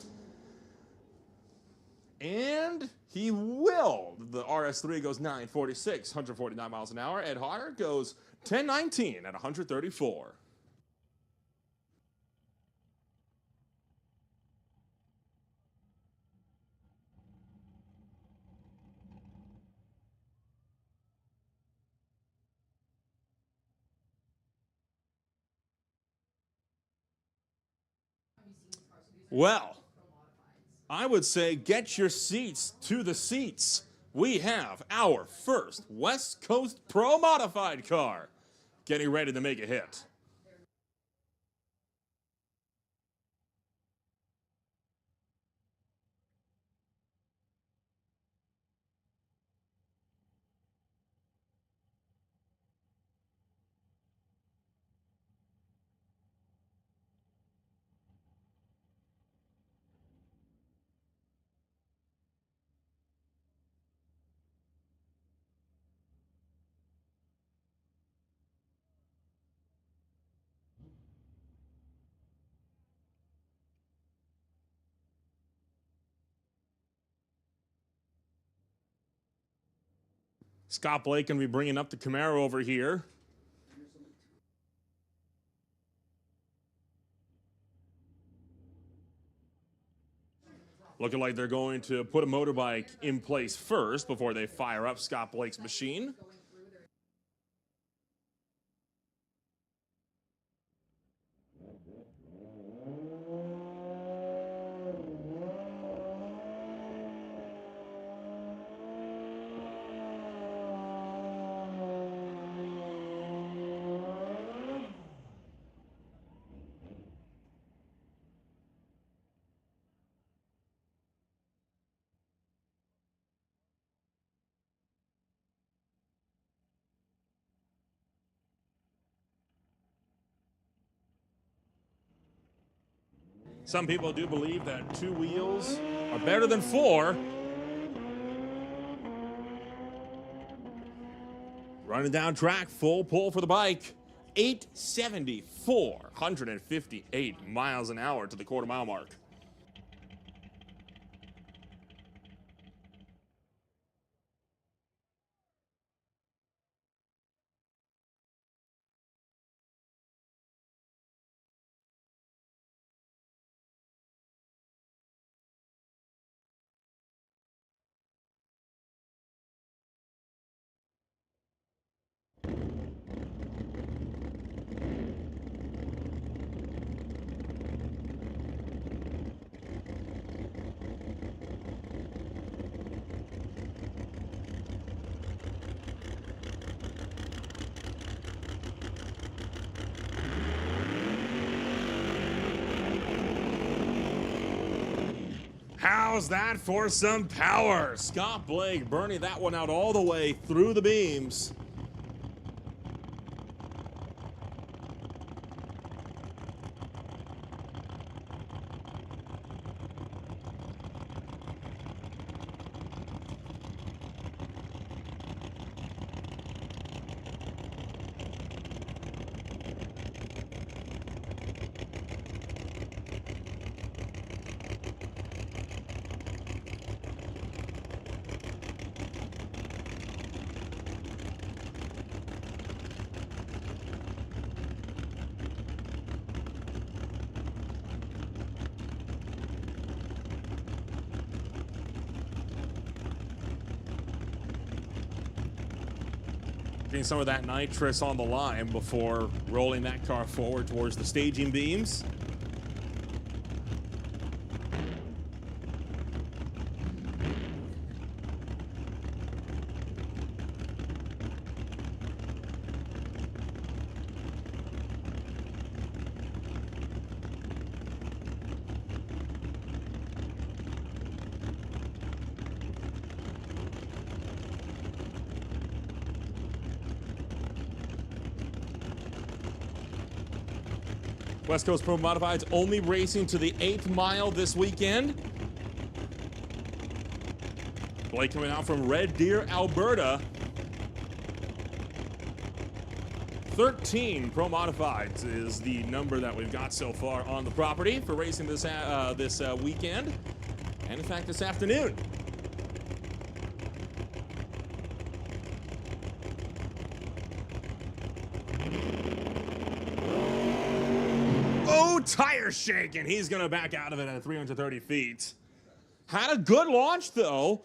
And he will. The RS3 goes 946, 149 miles an hour. Ed Hodder goes 1019 at 134. Well, I would say get your seats to the seats. We have our first West Coast Pro Modified car getting ready to make a hit. Scott Blake going to be bringing up the Camaro over here. Looking like they're going to put a motorbike in place first before they fire up Scott Blake's machine. Some people do believe that 2 wheels are better than 4. Running down track, full pull for the bike. 874, 158 miles an hour to the quarter-mile mark. How's that for some power? Scott Blake burning that one out all the way through the beams. Getting some of that nitrous on the line before rolling that car forward towards the staging beams. West Coast Pro Modifieds only racing to the 8th mile this weekend. Blake coming out from Red Deer, Alberta. 13 Pro Modifieds is the number that we've got so far on the property for racing this weekend, and in fact this afternoon. Tire shaking. He's going to back out of it at 330 feet. Had a good launch, though.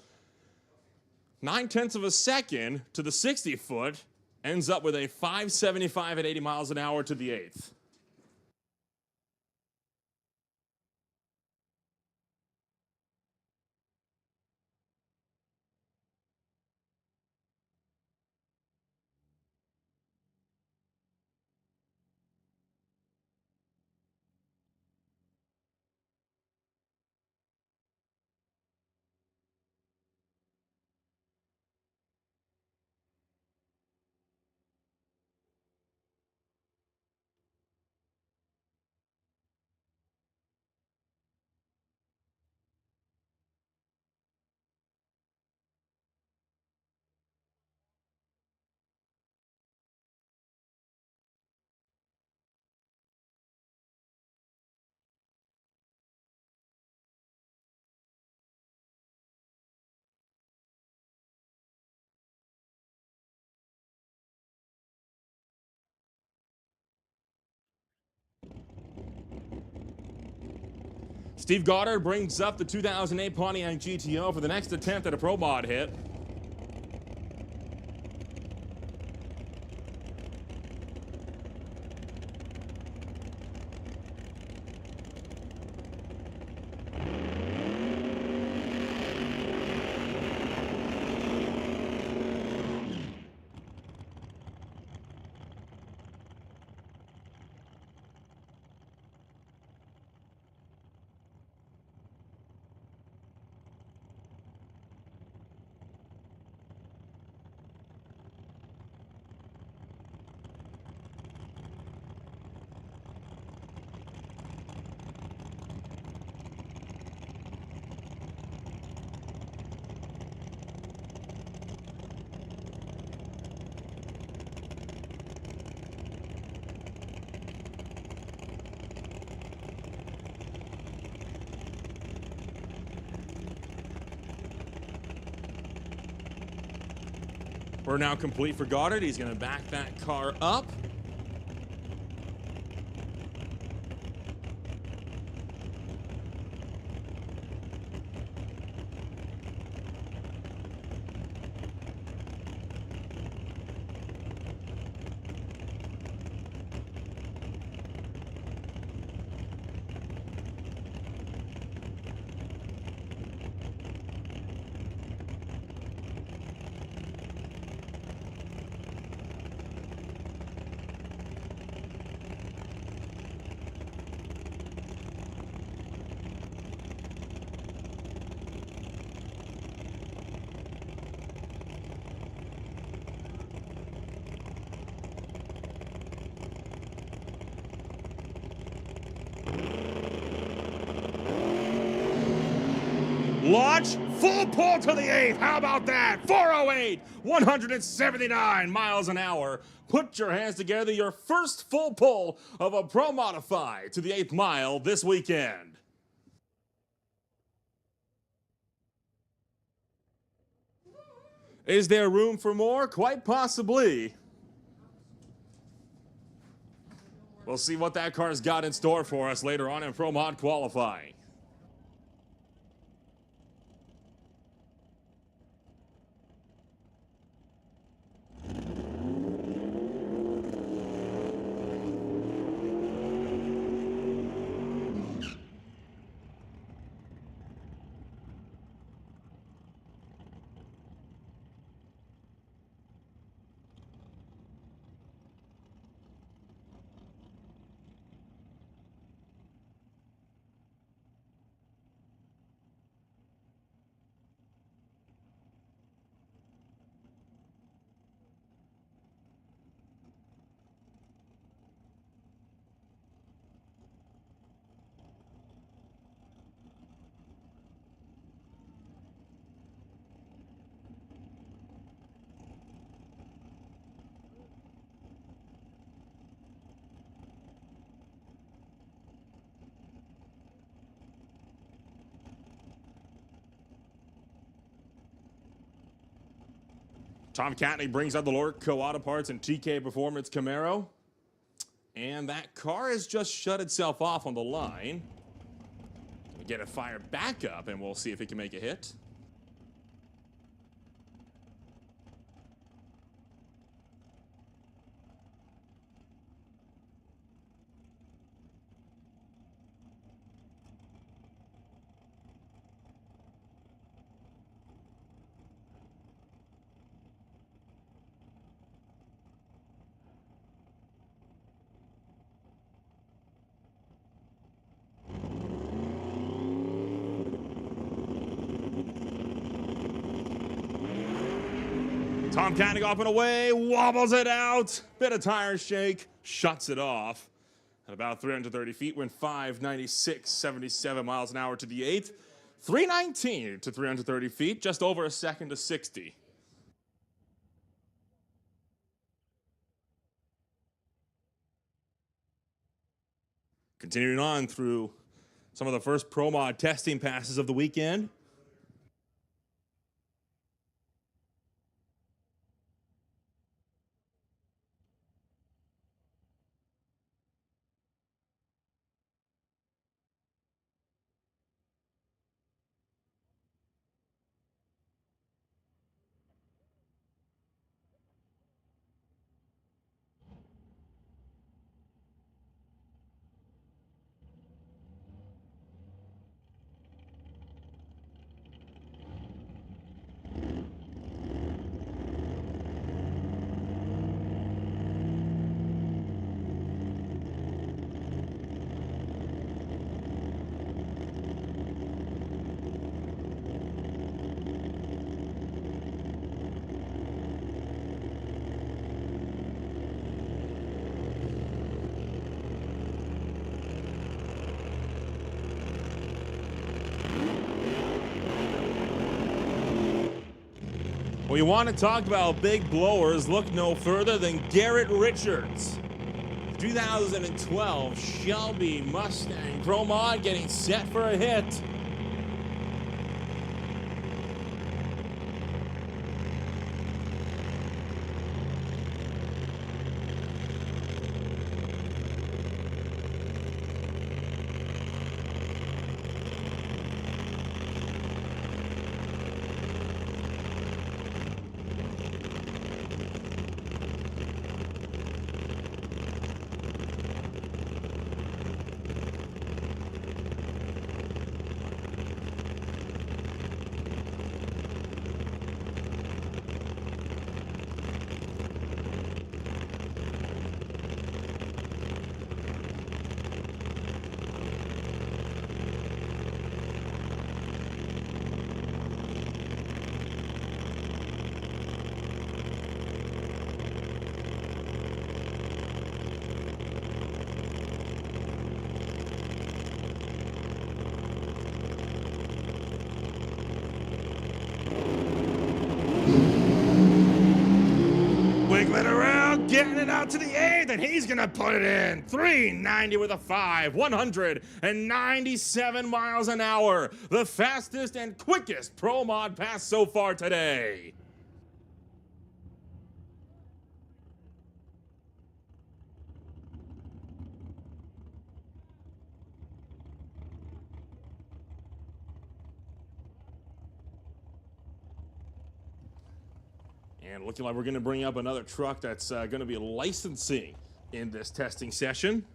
9/10 of a second to the 60-foot. Ends up with a 575 at 80 miles an hour to the 8th. Steve Goddard brings up the 2008 Pontiac GTO for the next attempt at a Pro Mod hit. We're now complete for Goddard. He's going to back that car up. Launch, full pull to the 8th. How about that? 408, 179 miles an hour. Put your hands together, your first full pull of a Pro Modified to the 8th mile this weekend. Is there room for more? Quite possibly. We'll see what that car's got in store for us later on in Pro Mod qualifying. Tom Catney brings out the Lorco Auto Parts and TK Performance Camaro. And that car has just shut itself off on the line. We get it fired back up, and we'll see if it can make a hit. Tom Catney off and away, wobbles it out. Bit of tire shake, shuts it off. At about 330 feet, went 596.77 miles an hour to the 8th. 319 to 330 feet, just over a second to 60. Continuing on through some of the first Pro Mod testing passes of the weekend. We want to talk about big blowers. Look no further than Garrett Richards. 2012 Shelby Mustang Pro Mod getting set for a hit. getting it out to the 8th, and he's going to put it in. 390 with a 5, 197 miles an hour. The fastest and quickest Pro Mod pass so far today. And looking like we're going to bring up another truck that's going to be licensing in this testing session.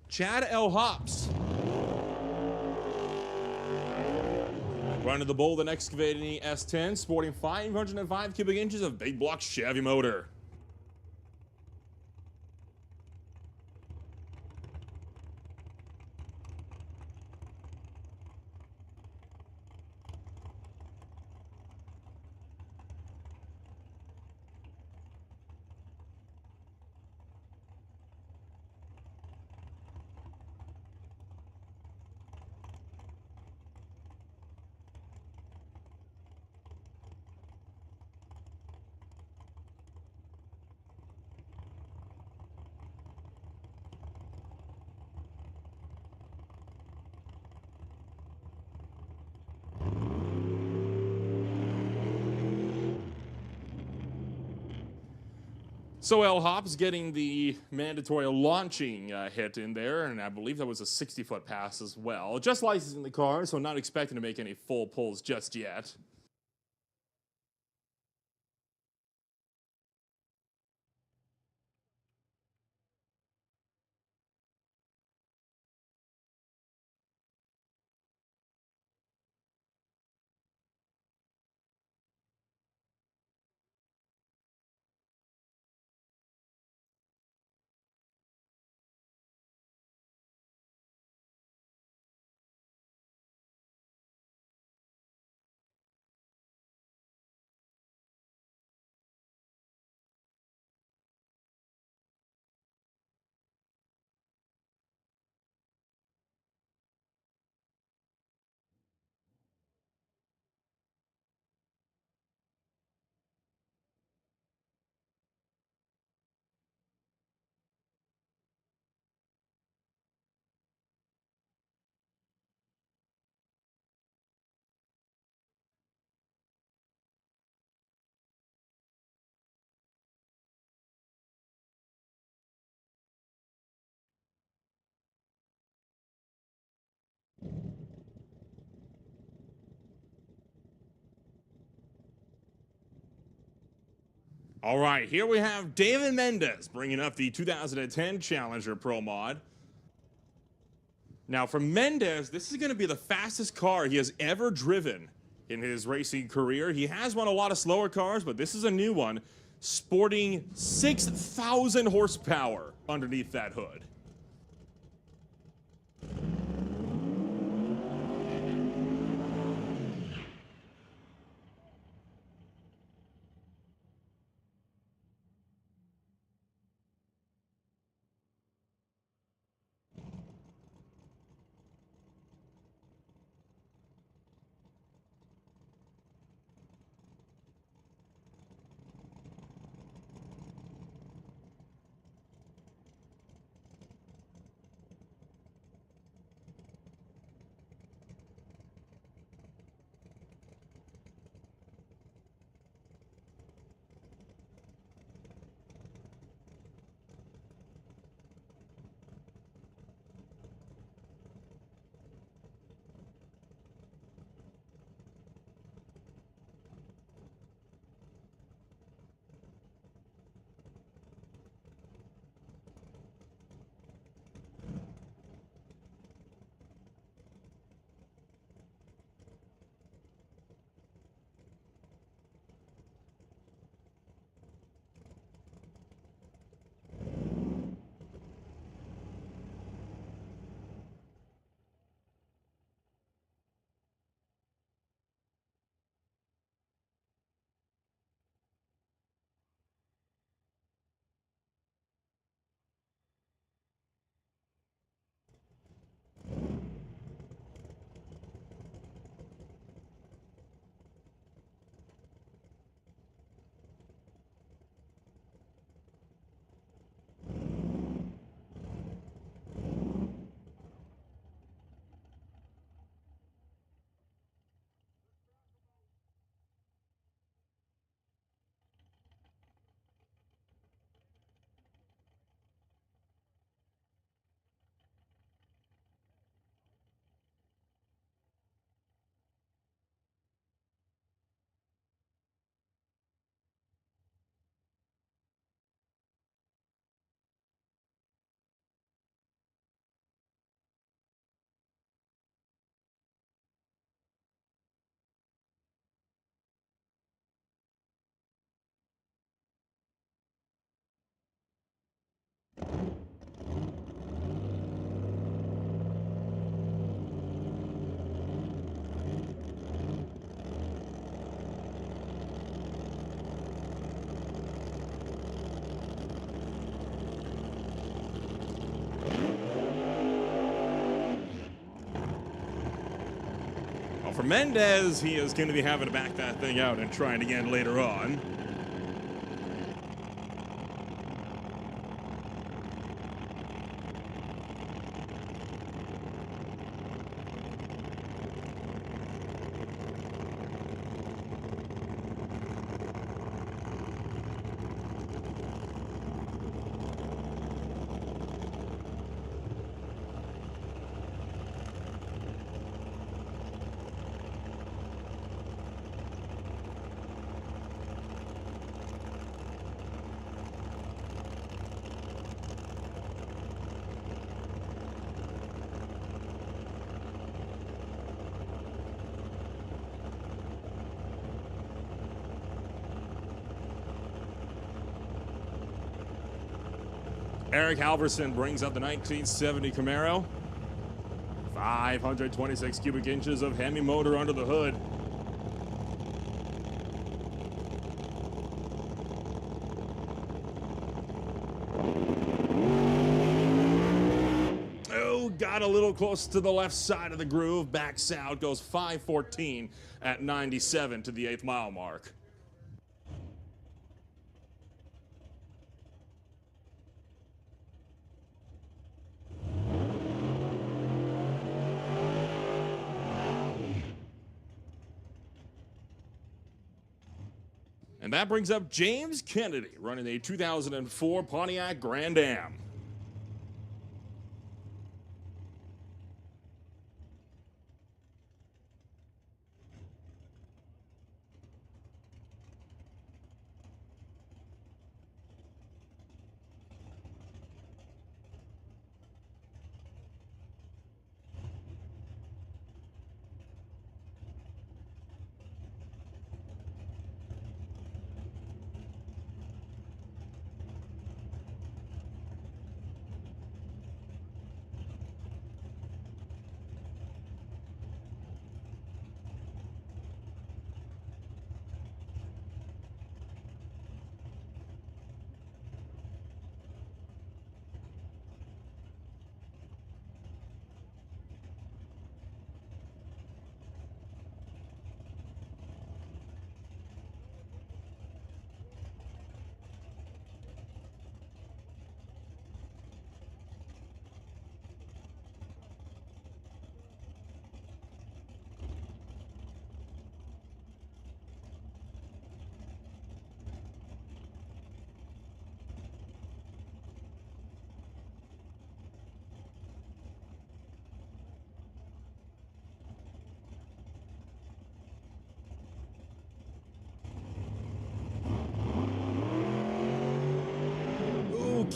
Chad L. Hops. Running the bull, the excavating S10, sporting 505 cubic inches of big block Chevy motor. So L. Hops getting the mandatory launching hit in there, and I believe that was a 60-foot pass as well. Just licensing the car, so not expecting to make any full pulls just yet. All right, here we have David Mendez bringing up the 2010 Challenger Pro Mod. Now, for Mendez, this is going to be the fastest car he has ever driven in his racing career. He has won a lot of slower cars, but this is a new one, sporting 6,000 horsepower underneath that hood. For Mendez, he is going to be having to back that thing out and try it again later on. Eric Halverson brings up the 1970 Camaro. 526 cubic inches of Hemi motor under the hood. Oh, got a little close to the left side of the groove. Backs out, goes 514 at 97 to the 8th mile mark. And that brings up James Kennedy, running a 2004 Pontiac Grand Am.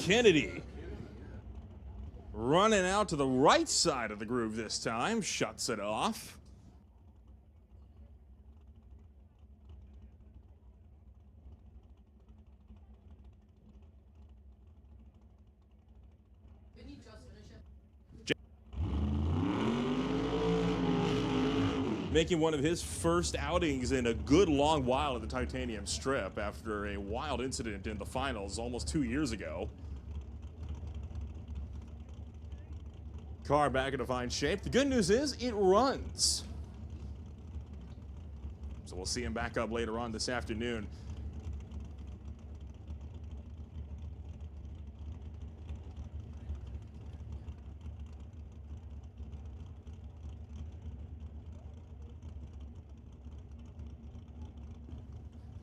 Kennedy running out to the right side of the groove this time, shuts it off. Making one of his first outings in a good long while at the Titanium Strip after a wild incident in the finals almost 2 years ago. Car back in a fine shape. The good news is it runs. So we'll see him back up later on this afternoon.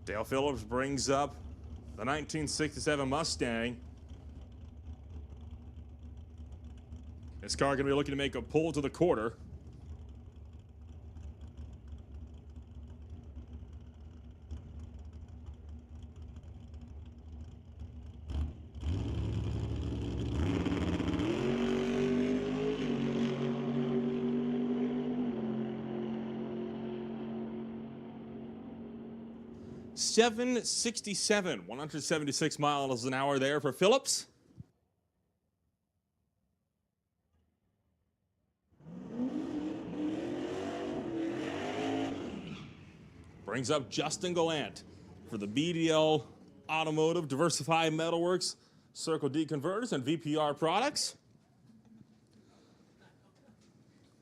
Dale Phillips brings up the 1967 Mustang. This car going to be looking to make a pull to the quarter. .767, 176 miles an hour there for Phillips. Brings up Justin Gallant for the BDL Automotive, Diversified Metalworks, Circle D Converters, and VPR Products.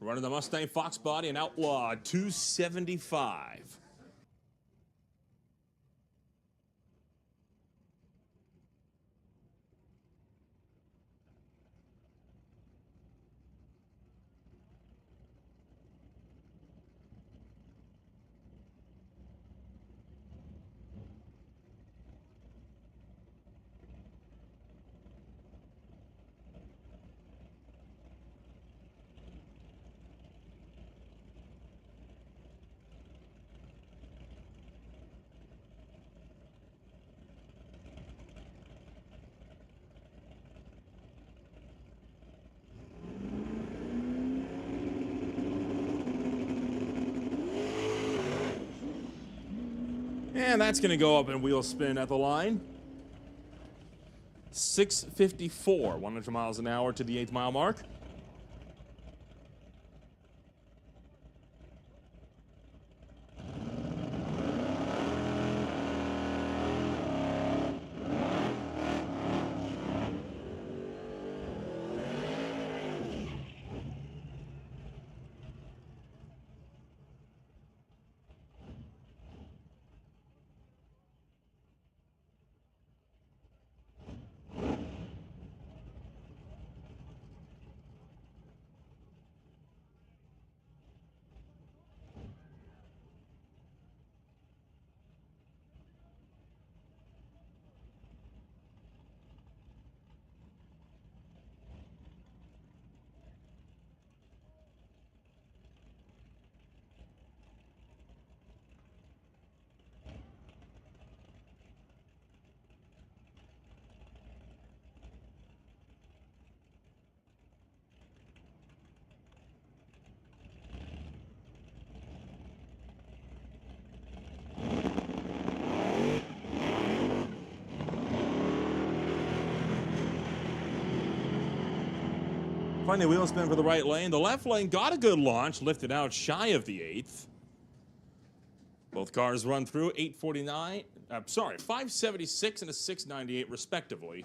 Running the Mustang Fox body and Outlaw 275. And that's going to go up in wheel spin at the line. 654, 100 miles an hour to the 8th mile mark. Finally, wheel spin for the right lane. The left lane got a good launch, lifted out shy of the 8th. Both cars run through 576 and a 698 respectively.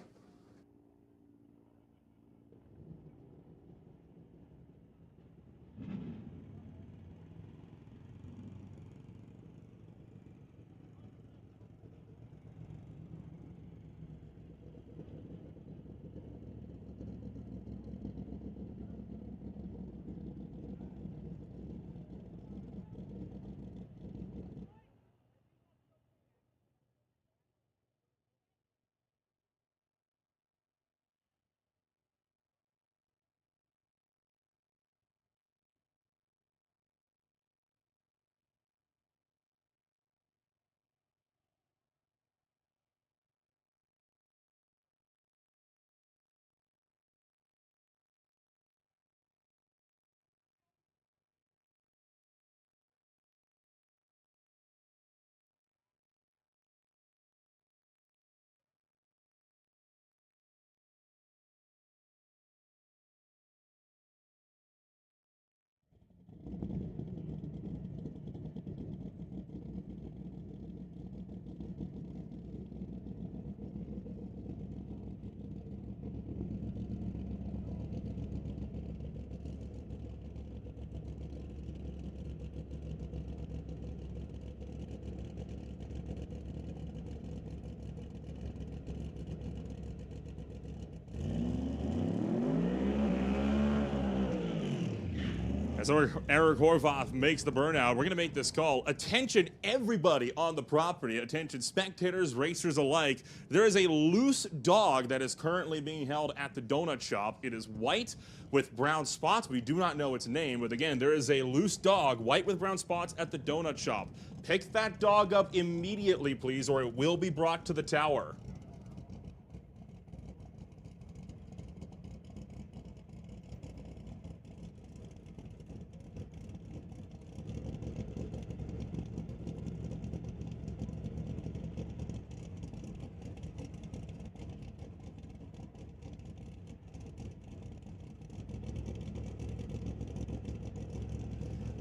As Eric Horvath makes the burnout, we're going to make this call. Attention, everybody on the property. Attention, spectators, racers alike. There is a loose dog that is currently being held at the donut shop. It is white with brown spots. We do not know its name, but again, there is a loose dog, white with brown spots, at the donut shop. Pick that dog up immediately, please, or it will be brought to the tower.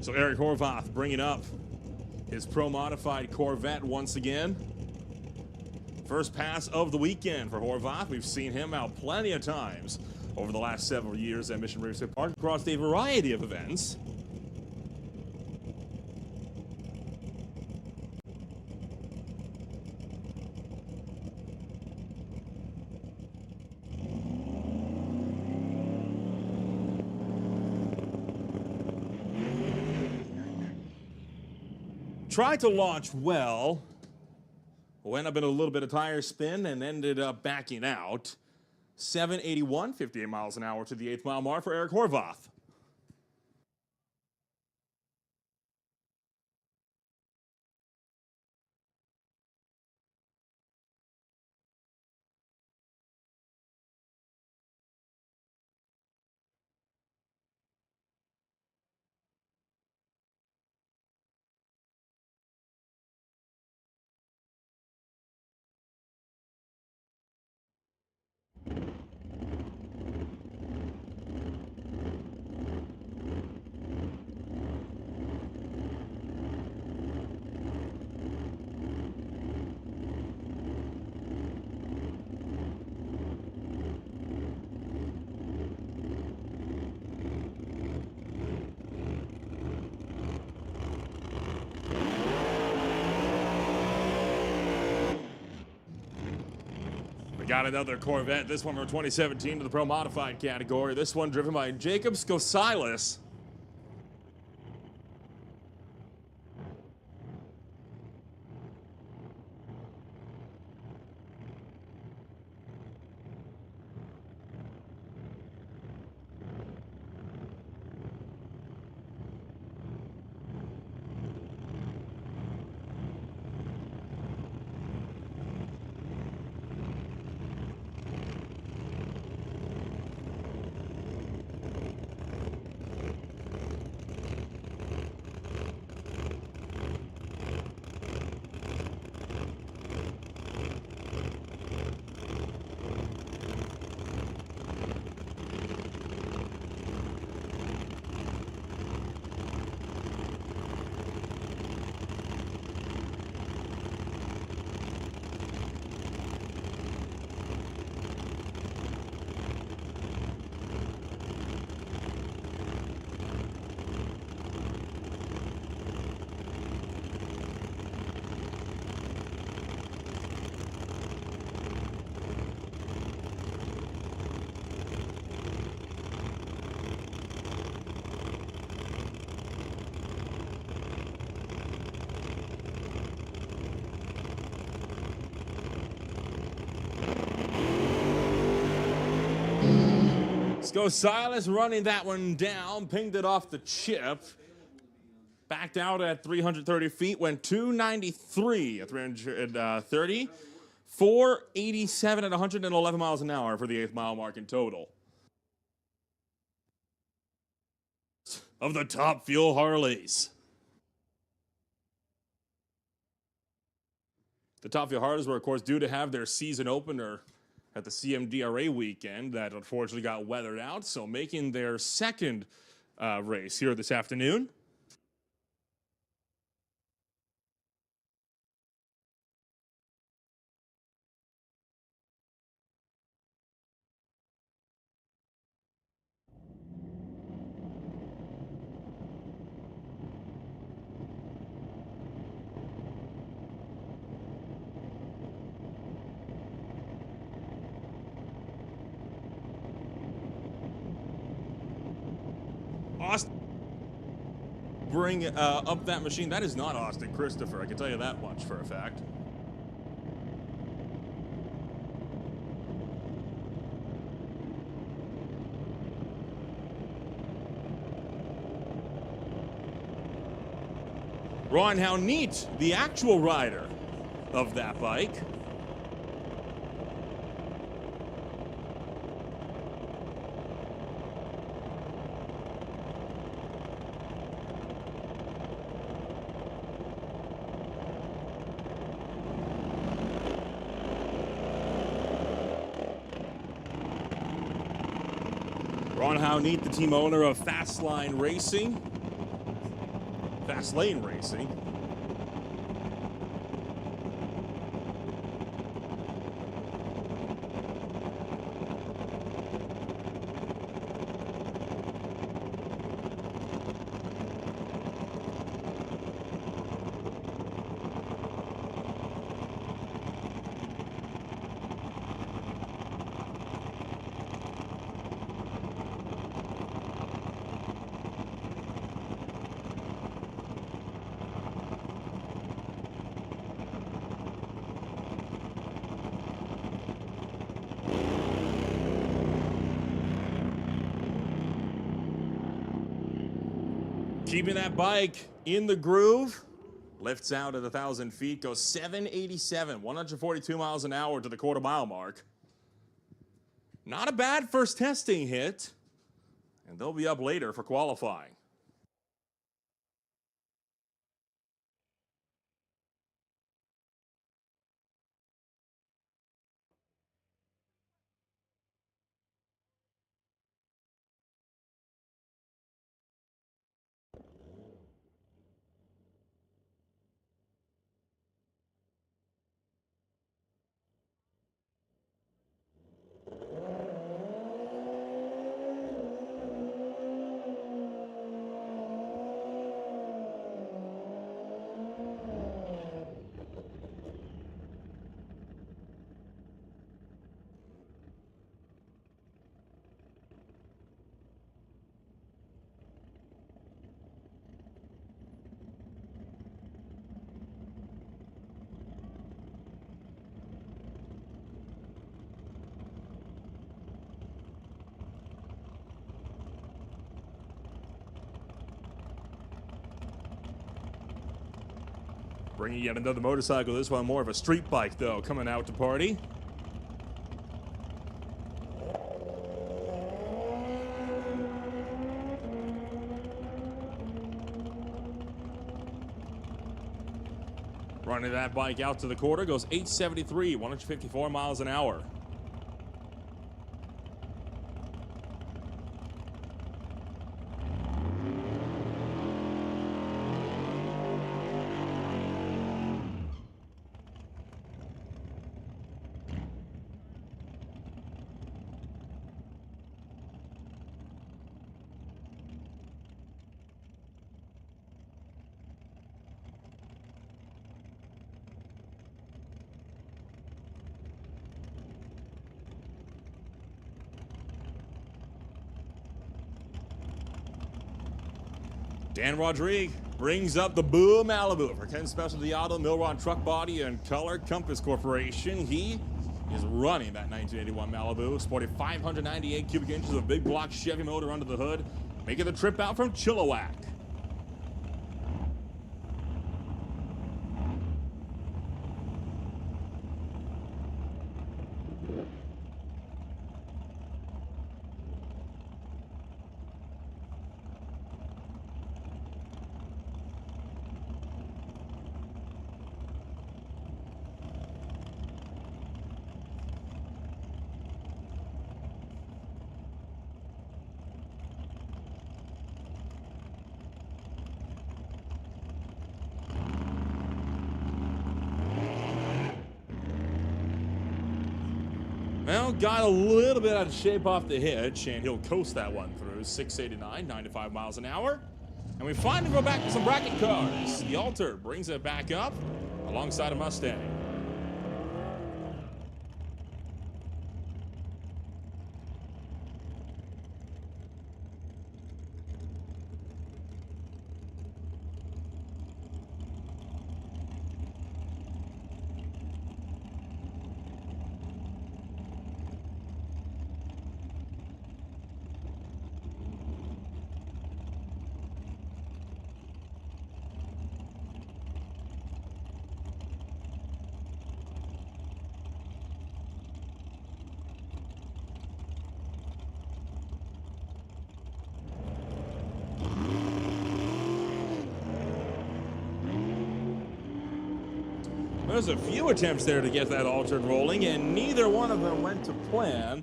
So Eric Horvath bringing up his pro-modified Corvette once again. First pass of the weekend for Horvath. We've seen him out plenty of times over the last several years at Mission Raceway Park across a variety of events. Tried to launch well, went up in a little bit of tire spin and ended up backing out. 781, 58 miles an hour to the 8th mile mark for Eric Horvath. Got another Corvette, this one from 2017 to the Pro Modified category. This one driven by Jacob Skosilis. Skosilis running that one down, pinged it off the chip. Backed out at 330 feet, went 293 at 330. 487 at 111 miles an hour for the 8th mile mark in total. Of the Top Fuel Harleys. The Top Fuel Harleys were, of course, due to have their season opener at the CMDRA weekend that unfortunately got weathered out, so making their second race here this afternoon. Austin bring up that machine. That is not Austin Christopher, I can tell you that much for a fact. Ron, how neat, the actual rider of that bike. Ron Howneat, the team owner of Fastlane Racing. Keeping that bike in the groove. Lifts out at 1,000 feet, goes 787, 142 miles an hour to the quarter-mile mark. Not a bad first testing hit, and they'll be up later for qualifying. Bringing yet another motorcycle, this one more of a street bike though, coming out to party. Running that bike out to the quarter, goes 873, 154 miles an hour. Dan Rodrigue brings up the Boo Malibu for Ken Specialty Auto, Milrod Truck Body, and Color Compass Corporation. He is running that 1981 Malibu, sporting 598 cubic inches of big block Chevy motor under the hood, making the trip out from Chilliwack. Well, got a little bit out of shape off the hitch, and he'll coast that one through 689, 95 miles an hour. And we finally go back to some bracket cars. The Alter brings it back up alongside a Mustang. There's a few attempts there to get that altered rolling, and neither one of them went to plan.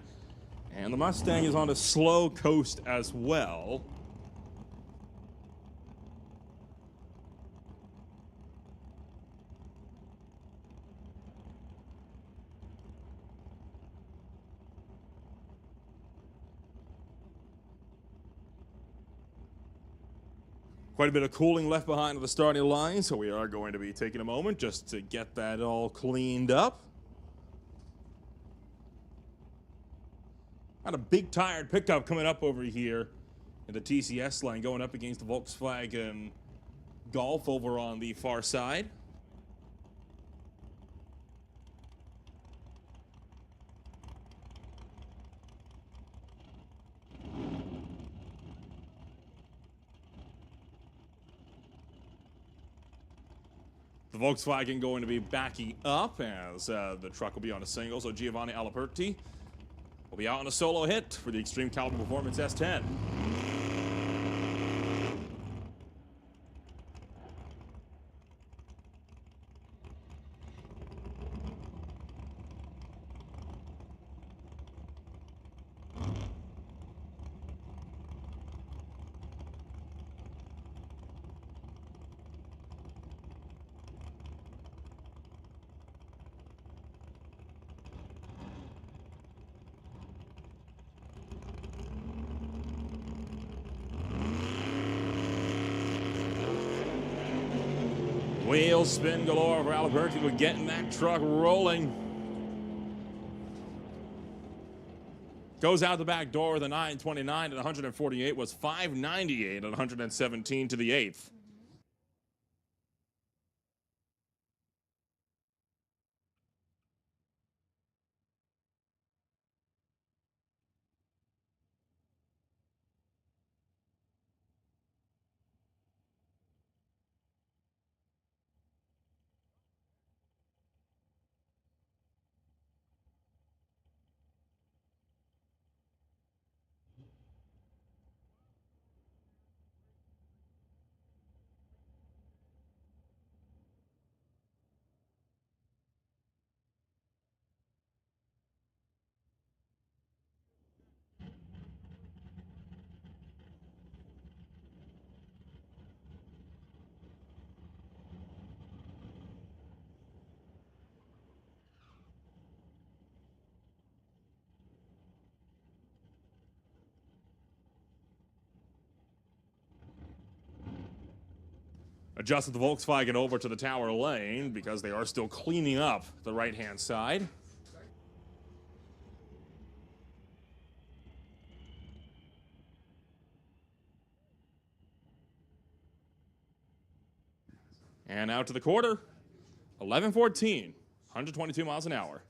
And the Mustang is on a slow coast as well. Quite a bit of cooling left behind at the starting line, so we are going to be taking a moment just to get that all cleaned up. Got a big tired pickup coming up over here in the TCS line, going up against the Volkswagen Golf over on the far side. The Volkswagen going to be backing up as the truck will be on a single, so Giovanni Alaperti will be out on a solo hit for the Extreme Caliber Performance S10. Wheel spin galore for Alaperti, but getting that truck rolling. Goes out the back door with a 929 at 148, was 598 at 117 to the 8th. Adjusted the Volkswagen over to the tower lane because they are still cleaning up the right-hand side. And out to the quarter, 11:14, 122 miles an hour.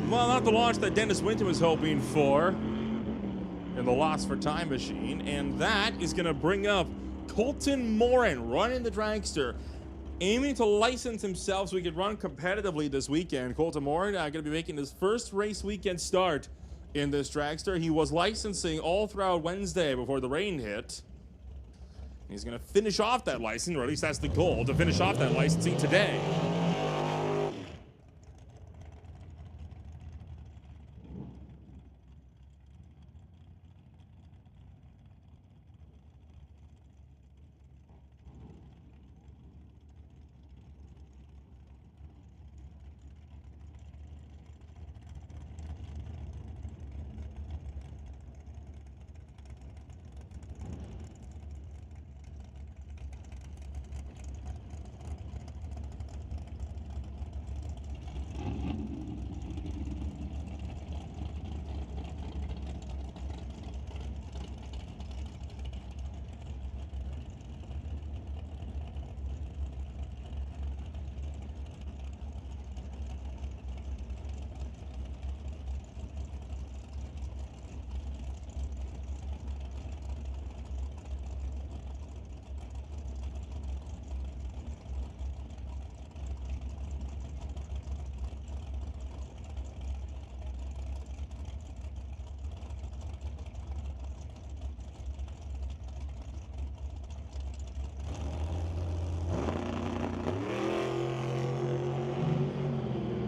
Well, not the launch that Dennis Winton was hoping for in the Lost for Time machine, and that is going to bring up Colton Morin running the dragster, aiming to license himself so he could run competitively this weekend. Colton Morin going to be making his first race weekend start in this dragster. He was licensing all throughout Wednesday before the rain hit. He's going to finish off that license, or at least that's the goal, to finish off that licensing today.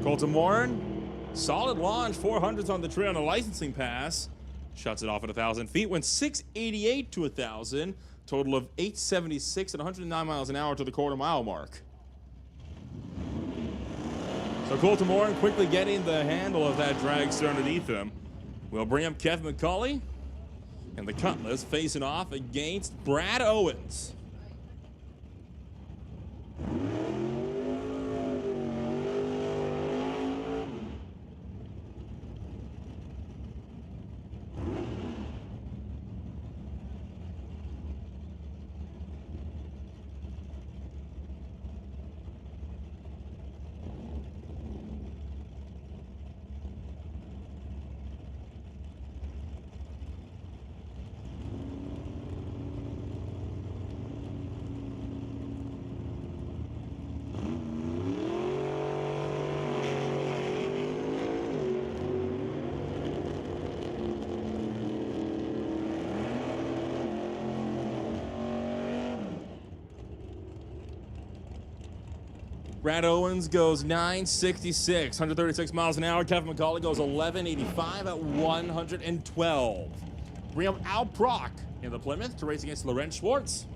Colton Warren, solid launch, 400s on the tree on a licensing pass. Shuts it off at 1,000 feet, went 688 to 1,000, total of 876 at 109 miles an hour to the quarter-mile mark. So Colton Warren quickly getting the handle of that dragster underneath him. We'll bring up Kevin McCauley and the Cutlass facing off against Brad Owens. Brad Owens goes 966, 136 miles an hour. Kevin McCauley goes 1185 at 112. Bring up Al Prock in the Plymouth to race against Lorenz Schwartz.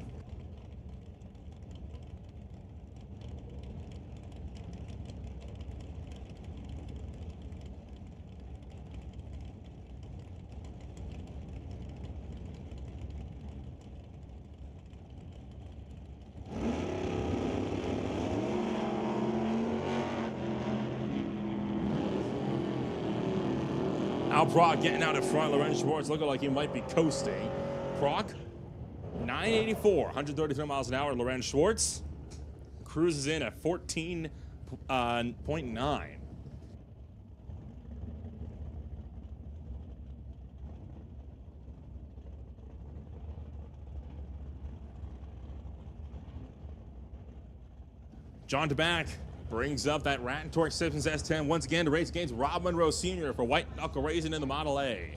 Al Prock getting out in front. Lorenz Schwartz looking like he might be coasting. Prock, 984, 133 miles an hour. Lorenz Schwartz cruises in at 14.9. John DeBack brings up that Rat and Torque Simpsons S10 once again to race against Rob Monroe Sr. for White Knuckle Racing in the Model A.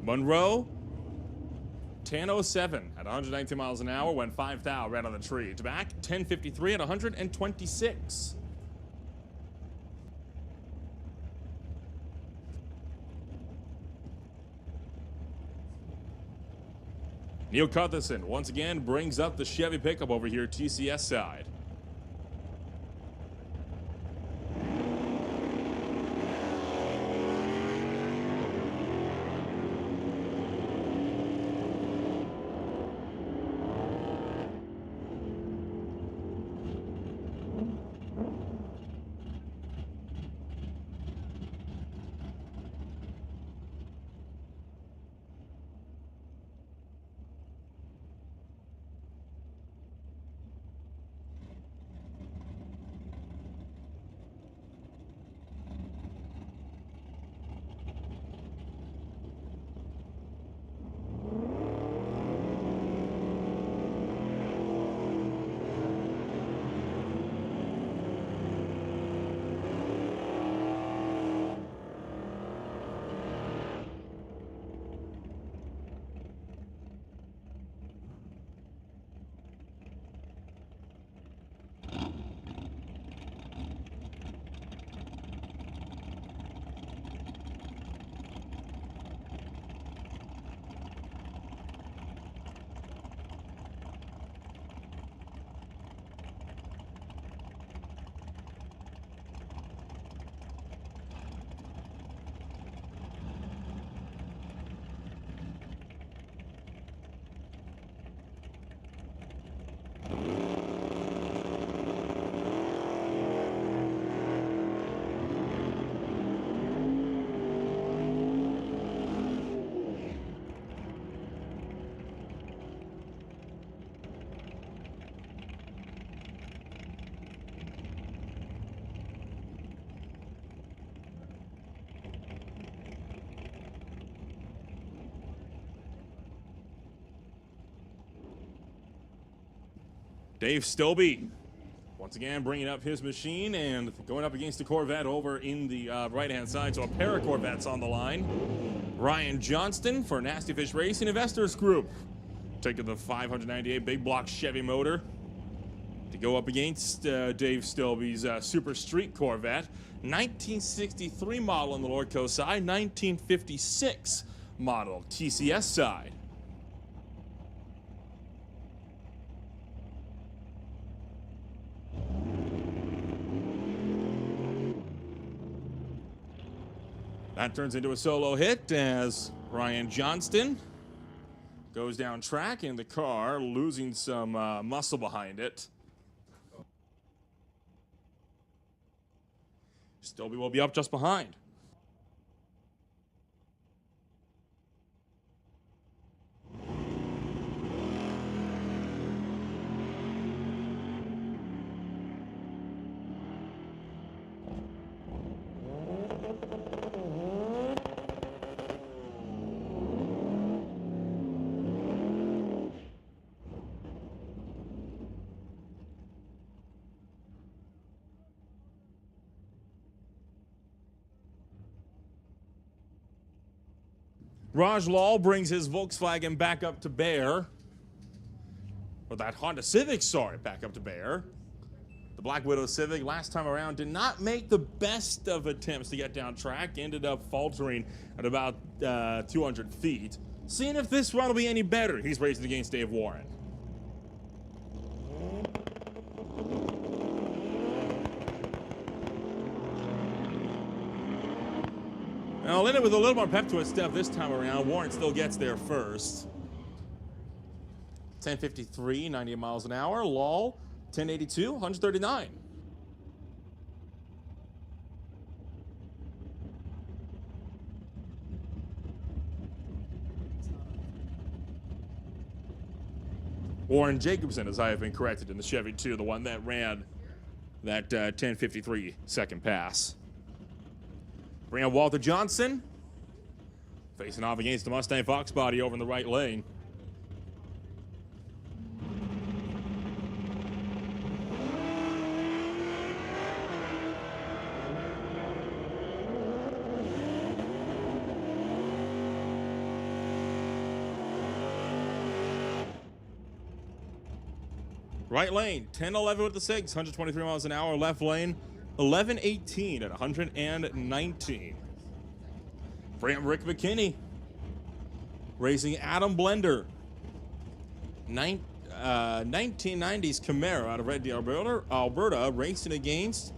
Monroe, 10:07 at 119 miles an hour, went 5,000 right on the tree. DeBack, 10:53 at 126. Neil Cutherson once again brings up the Chevy pickup over here, TCS side. Dave Stobie, once again bringing up his machine and going up against the Corvette over in the right-hand side. So a pair of Corvettes on the line. Ryan Johnston for Nasty Fish Racing Investors Group, taking the 598 big block Chevy motor to go up against Dave Stobie's Super Street Corvette. 1963 model on the Lordco side, 1956 model TCS side. That turns into a solo hit as Ryan Johnston goes down track in the car, losing some muscle behind it. Stobie will be up just behind. Raj Lal brings his Volkswagen back up to Bear. Or that Honda Civic, sorry, back up to Bear. The Black Widow Civic last time around did not make the best of attempts to get down track. Ended up faltering at about 200 feet. Seeing if this run will be any better. He's racing against Dave Warren. Now, in it with a little more pep to his step this time around. Warren still gets there first. 1053, 98 miles an hour. Lal, 1082, 139. Warren Jacobson, as I have been corrected, in the Chevy 2, the one that ran that 1053 second pass. Bring up Walter Johnson, facing off against the Mustang Fox body over in the right lane. Right lane, 10-11 with the 6, 123 miles an hour. Left lane, 11-18 at 119. Bring up Rick McKinney, racing Adam Blender. 1990s Camaro out of Red Deer, Alberta, racing against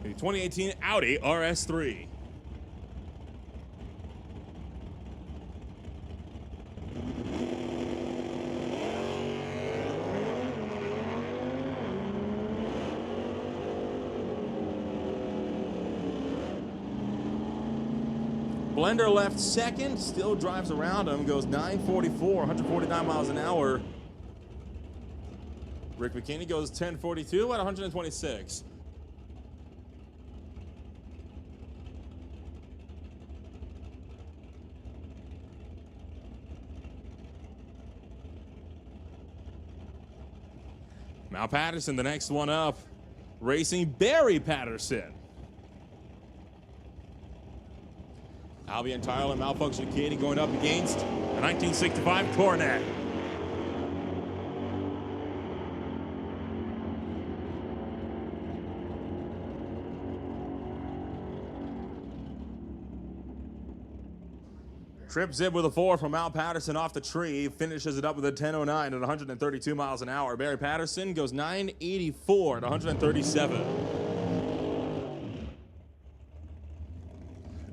the 2018 Audi RS3. Blender left second, still drives around him, goes 944, 149 miles an hour. Rick McKinney goes 1042 at 126. Mal Patterson, the next one up, racing Barry Patterson. Albion Tyler, Malfunction Katie going up against a 1965 Coronet. Trip zip with a 4 from Mal Patterson off the tree. Finishes it up with a 10:09 at 132 miles an hour. Barry Patterson goes 984 at 137.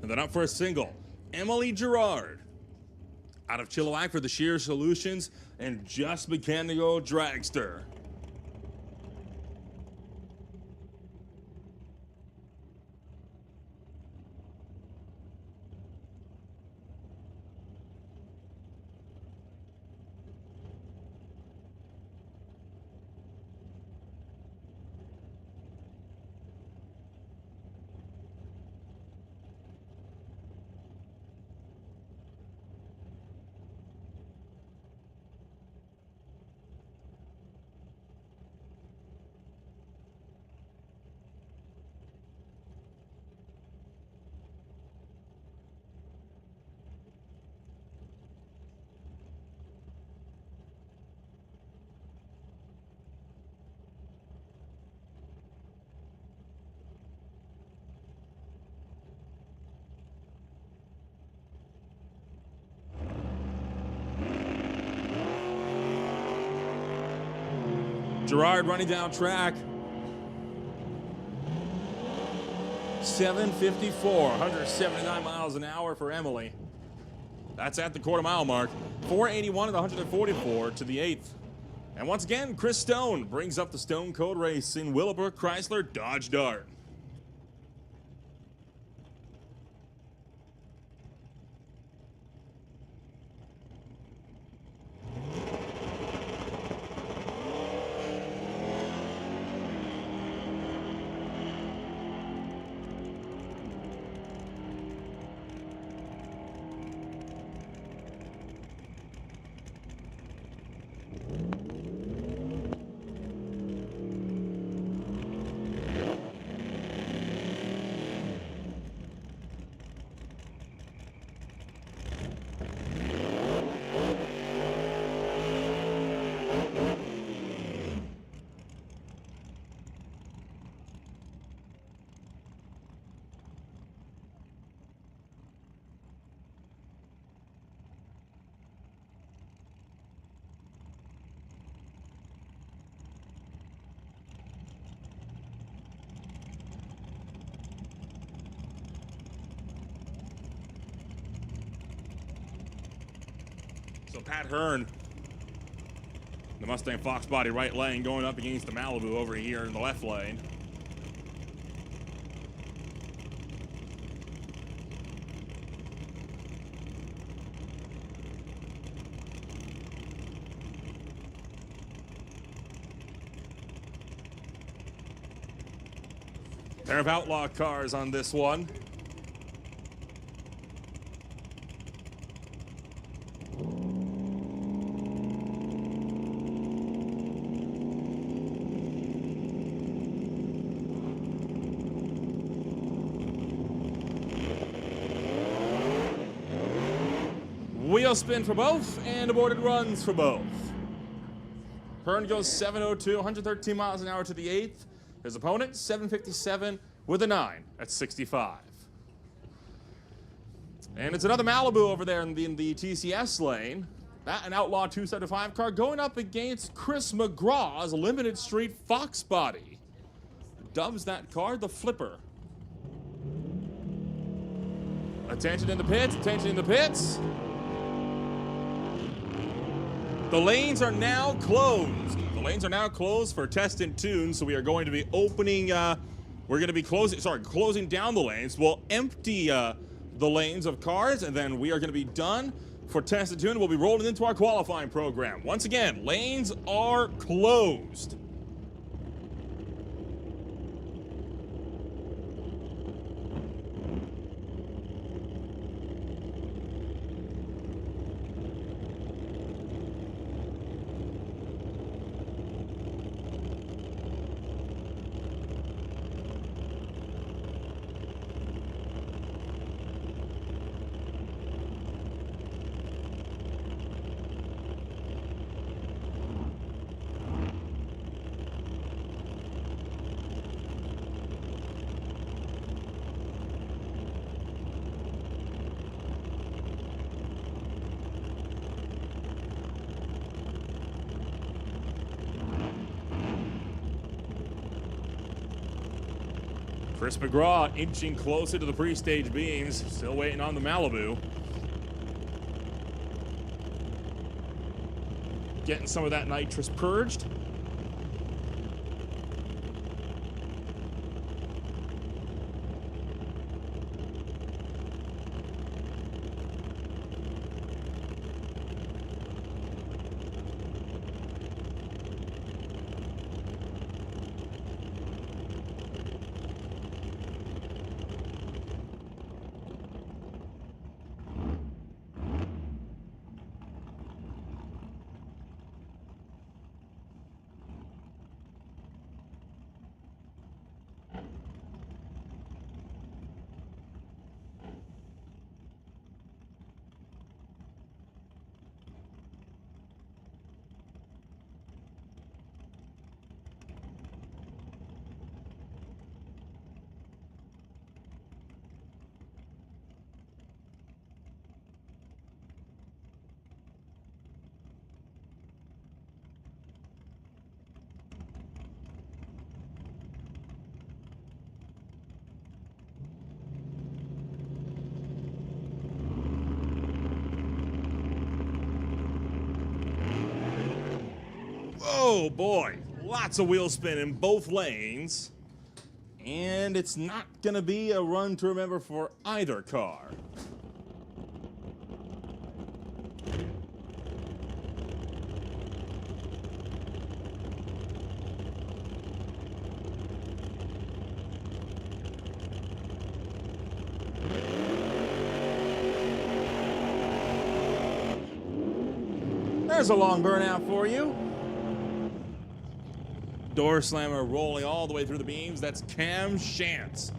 And then up for a single, Emily Gerard out of Chilliwack for the Shear Solutions and Just Mechanical Dragster. Gerard running down track. 7:54, 179 miles an hour for Emily. That's at the quarter-mile mark. 481 of the 144 to the 8th. And once again, Chris Stone brings up the Stone Cold Racing Willowbrook Chrysler Dodge Dart. So Pat Hearn, the Mustang Fox body right lane, going up against the Malibu over here in the left lane. Pair of Outlaw cars on this one. Wheel spin for both and aborted runs for both. Hearn goes 7:02, 113 miles an hour to the 8th. His opponent, 7:57 with a 9 at 65. And it's another Malibu over there in the TCS lane. That an Outlaw 275 car going up against Chris McGraw's Limited Street Fox body. Dubs that car the Flipper. Attention in the pits, attention in the pits. The lanes are now closed. The lanes are now closed for test and tune, so we are going to be opening, we're going to be closing down the lanes. We'll empty the lanes of cars, and then we are going to be done for test and tune. We'll be rolling into our qualifying program. Once again, lanes are closed. Chris McGraw inching closer to the pre-stage beams, still waiting on the Malibu. Getting some of that nitrous purged. boy, lots of wheel spin in both lanes. And it's not going to be a run to remember for either car. There's a long burnout for you. Door slammer rolling all the way through the beams. That's Cam Shantz,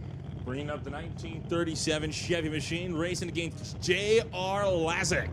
bringing up the 1937 Chevy machine, racing against J.R. Lazick.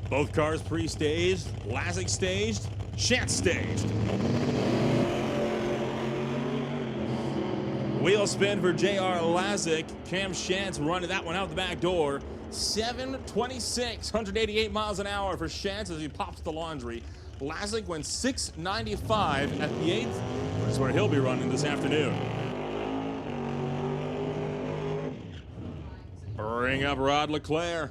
Both cars pre-staged, Lazick staged, Shantz staged. Wheel spin for J.R. Lazick. Cam Shantz running that one out the back door. 726, 188 miles an hour for Shantz as he pops the laundry. Lazick went 695 at the 8th, which is where he'll be running this afternoon. Bring up Rod Leclerc.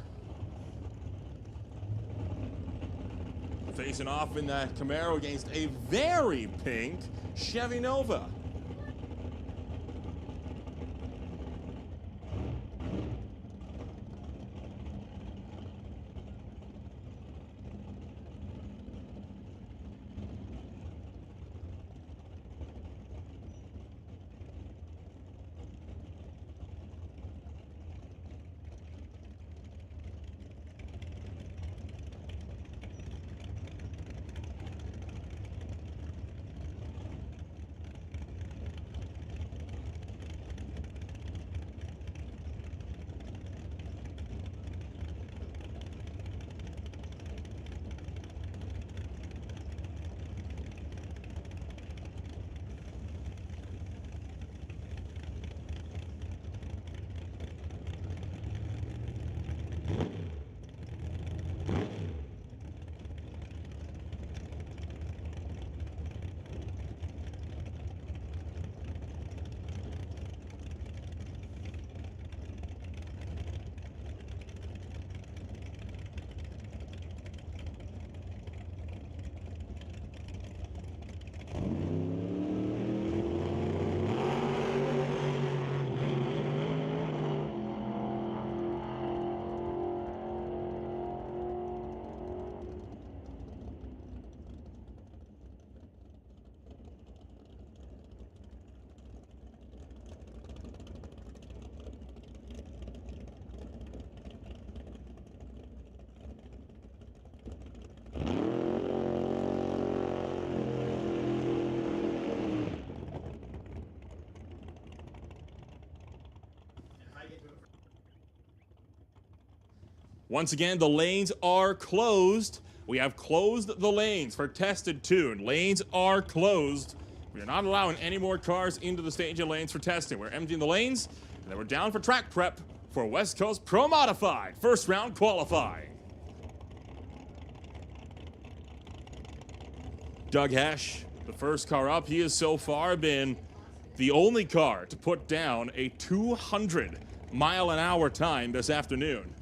Facing off in that Camaro against a very pink Chevy Nova. Once again, the lanes are closed. We have closed the lanes for tested tune. Lanes are closed. We are not allowing any more cars into the staging lanes for testing. We're emptying the lanes, and then we're down for track prep for West Coast Pro Modified first round qualifying. Doug Hesh, the first car up. He has so far been the only car to put down a 200-mile-an-hour time this afternoon.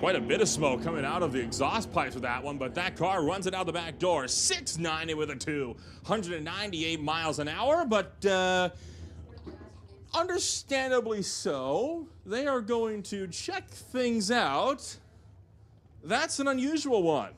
Quite a bit of smoke coming out of the exhaust pipes with that one, but that car runs it out the back door. 690 with a 298 miles an hour, but understandably so. They are going to check things out. That's an unusual one.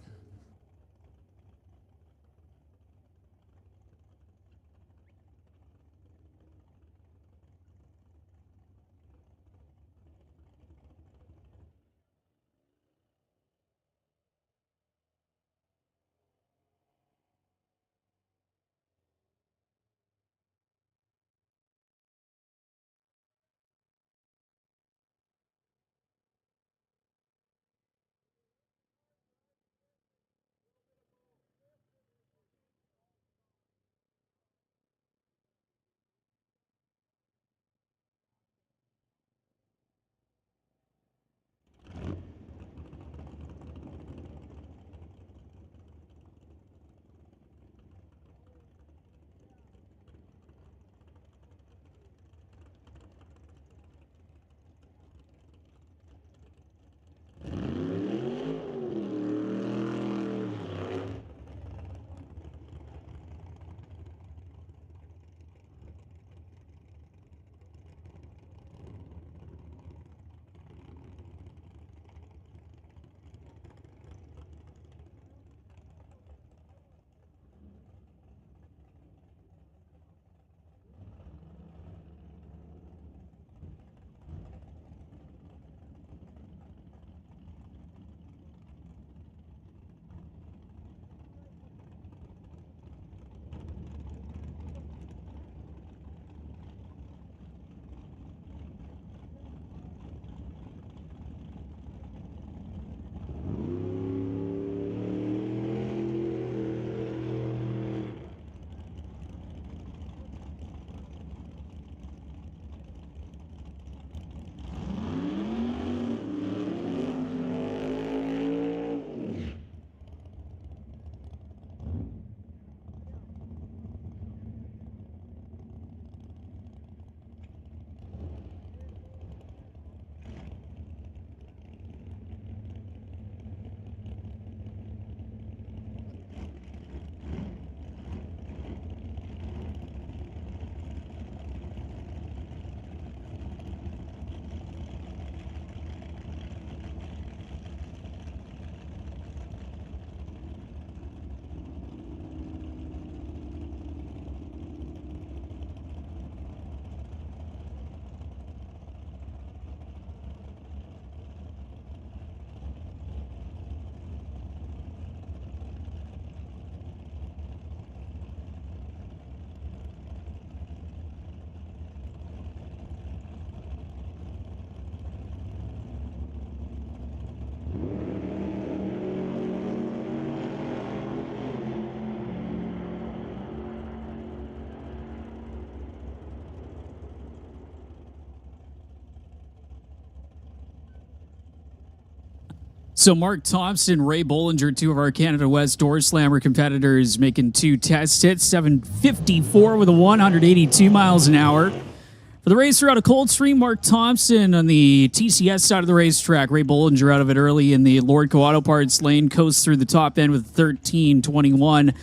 So Mark Thompson, Ray Bollinger, two of our Canada West Door Slammer competitors, making two test hits, 754 with a 182 miles an hour. For the racer out of Coldstream, Mark Thompson on the TCS side of the racetrack. Ray Bollinger out of it early in the Lordco Auto Parts lane, coast through the top end with 13:21.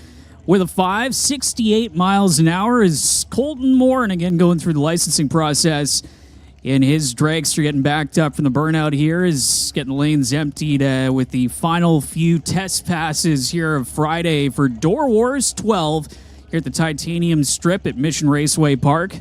With a 568 miles an hour is Colton Moore, and again going through the licensing process in his dragster, getting backed up from the burnout here, is getting the lanes emptied with the final few test passes here of Friday for Doorwarz 12 here at the Titanium Strip at Mission Raceway Park.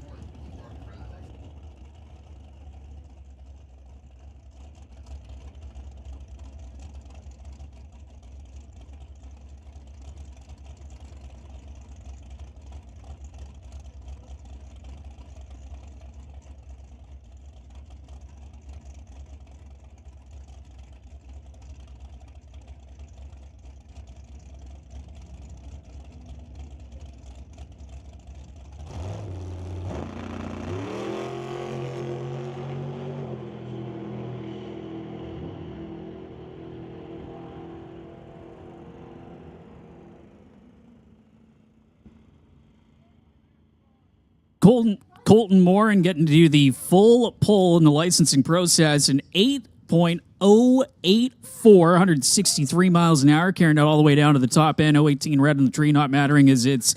Colton Moore and getting to do the full pull in the licensing process, an 8.0 0.084, 163 miles an hour, carrying it all the way down to the top end. 018 red on the tree, not mattering as it's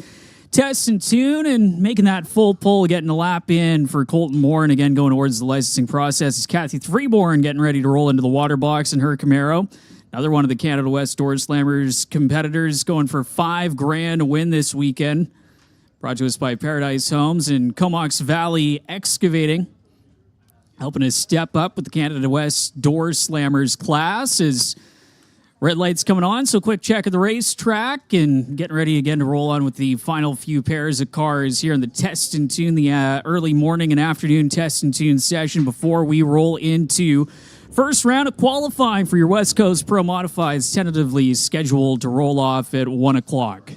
test and tune, and making that full pull, getting a lap in for Colton Moore, and again going towards the licensing process is Kathy Freeborn getting ready to roll into the water box in her Camaro. Another one of the Canada West Door Slammers competitors going for $5,000 to win this weekend. Brought to us by Paradise Homes and Comox Valley Excavating. Helping us step up with the Canada West Door Slammers class as red lights coming on. So quick check of the racetrack and getting ready again to roll on with the final few pairs of cars here in the test and tune, the early morning and afternoon test and tune session before we roll into first round of qualifying for your West Coast Pro Modifieds, tentatively scheduled to roll off at 1 o'clock.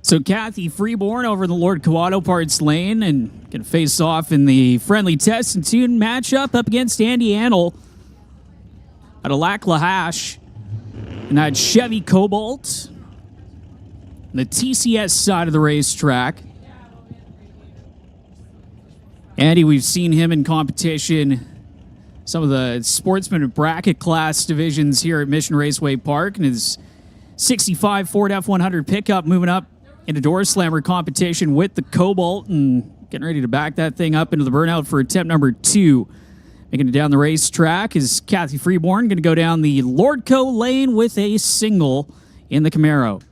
So Kathy Freeborn over in the Lord Kawato Parts lane and going to face off in the friendly test and tune matchup up against Andy Annell at a Lac La Hache and that Chevy Cobalt, the TCS side of the racetrack. Andy, we've seen him in competition, some of the sportsman and bracket class divisions here at Mission Raceway Park, and his 65 Ford F100 pickup moving up into Door Slammer competition with the Cobalt and getting ready to back that thing up into the burnout for attempt number 2. Making it down the racetrack is Kathy Freeborn, going to go down the Lordco lane with a single in the Camaro.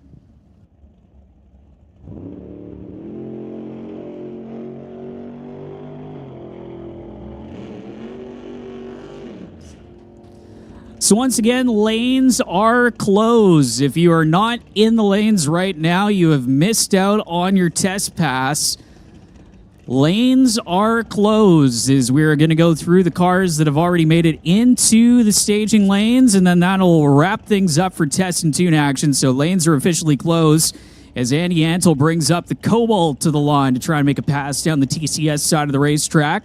So once again, lanes are closed. If you are not in the lanes right now, you have missed out on your test pass. Lanes are closed as we're going to go through the cars that have already made it into the staging lanes, and then that'll wrap things up for test and tune action. So lanes are officially closed as Andy Annell brings up the Cobalt to the line to try and make a pass down the TCS side of the racetrack.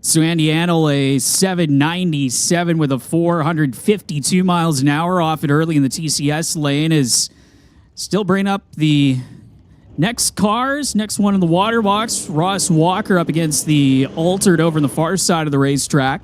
So Andy Annell, a 797 with a 452 miles an hour off it early in the TCS lane, is still bringing up the next cars. Next one in the water box, Ross Walker up against the Altered over on the far side of the racetrack.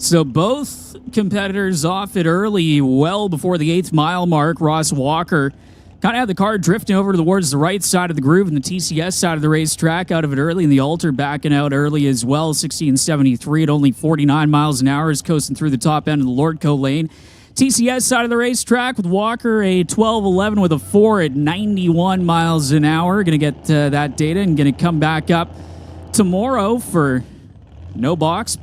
So both competitors off it early, well before the 8th mile mark. Ross Walker kind of had the car drifting over towards the right side of the groove and the TCS side of the racetrack, out of it early, and the Alter backing out early as well. 1673 at only 49 miles an hour is coasting through the top end of the Lordco lane. TCS side of the racetrack with Walker, a 1211 with a 4 at 91 miles an hour. Going to get that data and going to come back up tomorrow for no box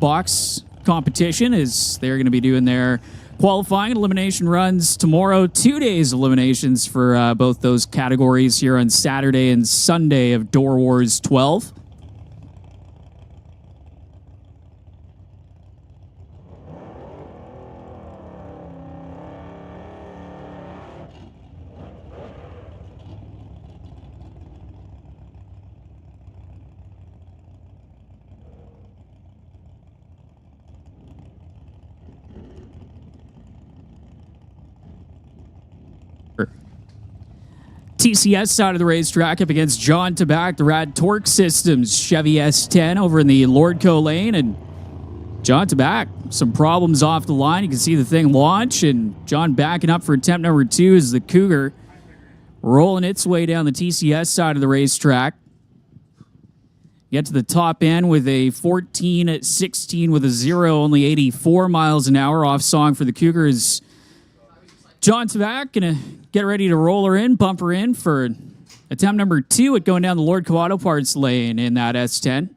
competition, as they're going to be doing their qualifying and elimination runs tomorrow. 2 days eliminations for both those categories here on Saturday and Sunday of Doorwarz 12. TCS side of the racetrack up against John Tabak, the Rad Torque Systems Chevy S10 over in the Lordco lane. And John Tabak, some problems off the line. You can see the thing launch, and John backing up for attempt number 2 as the Cougar rolling its way down the TCS side of the racetrack. Get to the top end with a 14-16 with a 0, only 84 miles an hour. Off song for the Cougars. John Tabak gonna get ready to roll her in, bump her in for attempt number 2 at going down the Lordco Auto Parts lane in that S10.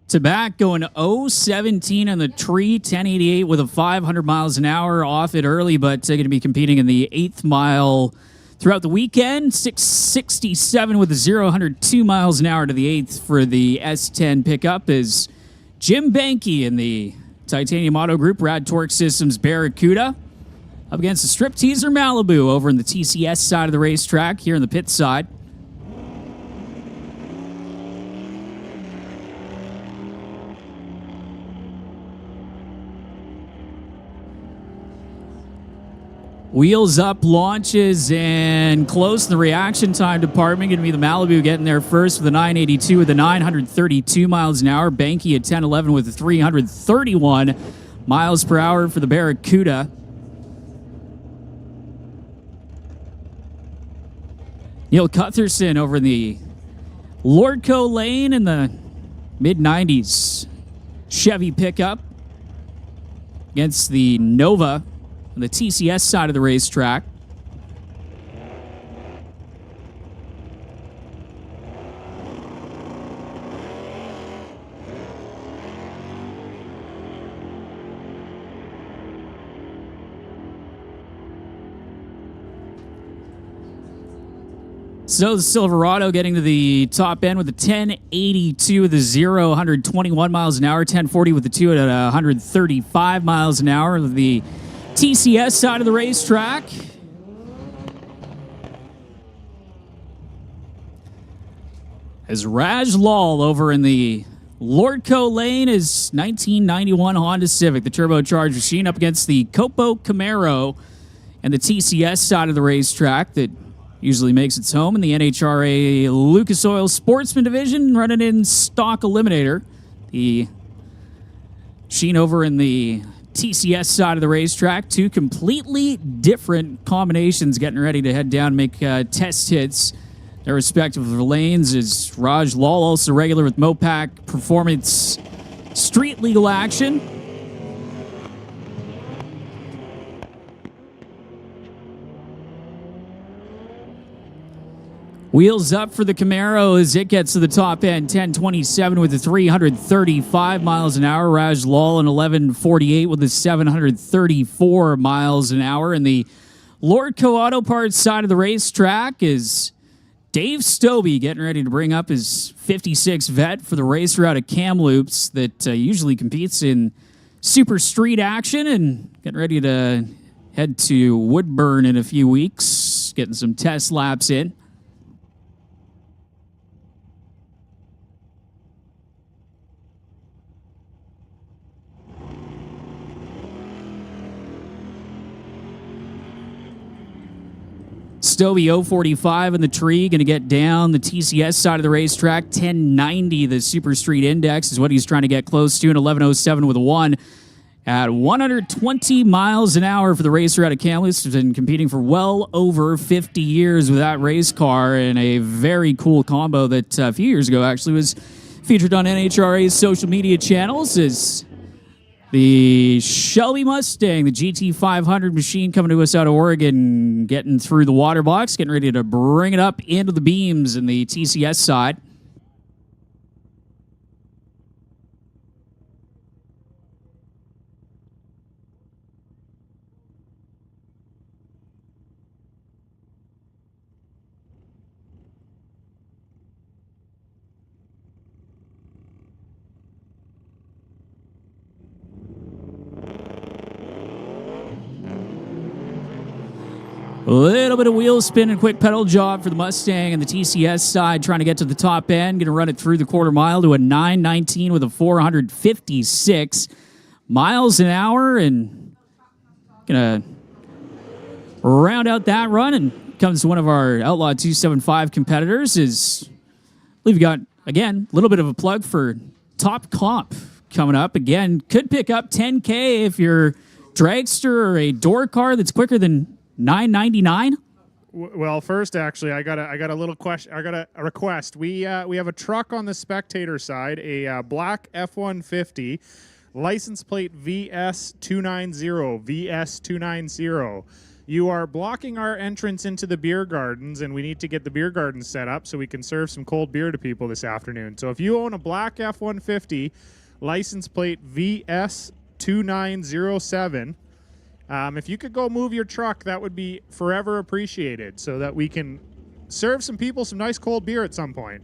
Tabak going 0-17 on the tree, 1088 with a 500 miles an hour off it early, but going to be competing in the 8th mile throughout the weekend. 667 with a 0, 102 miles an hour to the 8th for the S10 pickup is Jim Banky in the Titanium Auto Group Rad Torque Systems Barracuda up against the Strip Teaser Malibu over in the TCS side of the racetrack here in the pit side. Wheels up, launches, and close in the reaction time department. Going to be the Malibu getting there first with a 982 with a 932 miles an hour. Banky at 1011 with a 331 miles per hour for the Barracuda. Neil Cutherson over in the Lordco lane in the mid-90s Chevy pickup against the Nova on the TCS side of the racetrack. So the Silverado getting to the top end with a 1082 with a 0, 121 miles an hour, 1040 with the 2 at 135 miles an hour. The TCS side of the racetrack. As Raj Lal over in the Lordco lane is 1991 Honda Civic, the turbocharged machine up against the Copo Camaro and the TCS side of the racetrack that usually makes its home in the NHRA Lucas Oil Sportsman Division, running in stock eliminator. The machine over in the TCS side of the racetrack, 2 completely different combinations getting ready to head down and make test hits. Their respective lanes is Raj Lal, also regular with Mopac Performance Street Legal Action. Wheels up for the Camaro as it gets to the top end. 1027 with a 335 miles an hour. Raj Lal in 1148 with a 734 miles an hour. And the Lordco Auto Parts side of the racetrack is Dave Stobie getting ready to bring up his 56 vet for the racer out of Kamloops that usually competes in super street action, and getting ready to head to Woodburn in a few weeks, getting some test laps in. Stovey 045 in the tree, going to get down the TCS side of the racetrack. 1090, the Super Street Index, is what he's trying to get close to. And 1107 with a 1 at 120 miles an hour for the racer out of Kamloops. Has been competing for well over 50 years with that race car, and a very cool combo that a few years ago actually was featured on NHRA's social media channels. Is the Shelby Mustang, the GT500 machine coming to us out of Oregon, getting through the water box, getting ready to bring it up into the beams in the TCS side. little bit of wheel spin and quick pedal job for the Mustang and the TCS side, trying to get to the top end. Going to run it through the quarter mile to a 9:19 with a 456 miles an hour, and going to round out that run. And comes one of our Outlaw 275 competitors. We've got, again, a little bit of a plug for Top Comp coming up. Again, could pick up $10K if you're dragster or a door car that's quicker than $9.99. Well, first, actually, I got a little question. I got a request. We have a truck on the spectator side, a black F-150, license plate VS290. You are blocking our entrance into the beer gardens, and we need to get the beer gardens set up so we can serve some cold beer to people this afternoon. So if you own a black F-150, license plate VS2907, if you could go move your truck, that would be forever appreciated so that we can serve some people some nice cold beer at some point.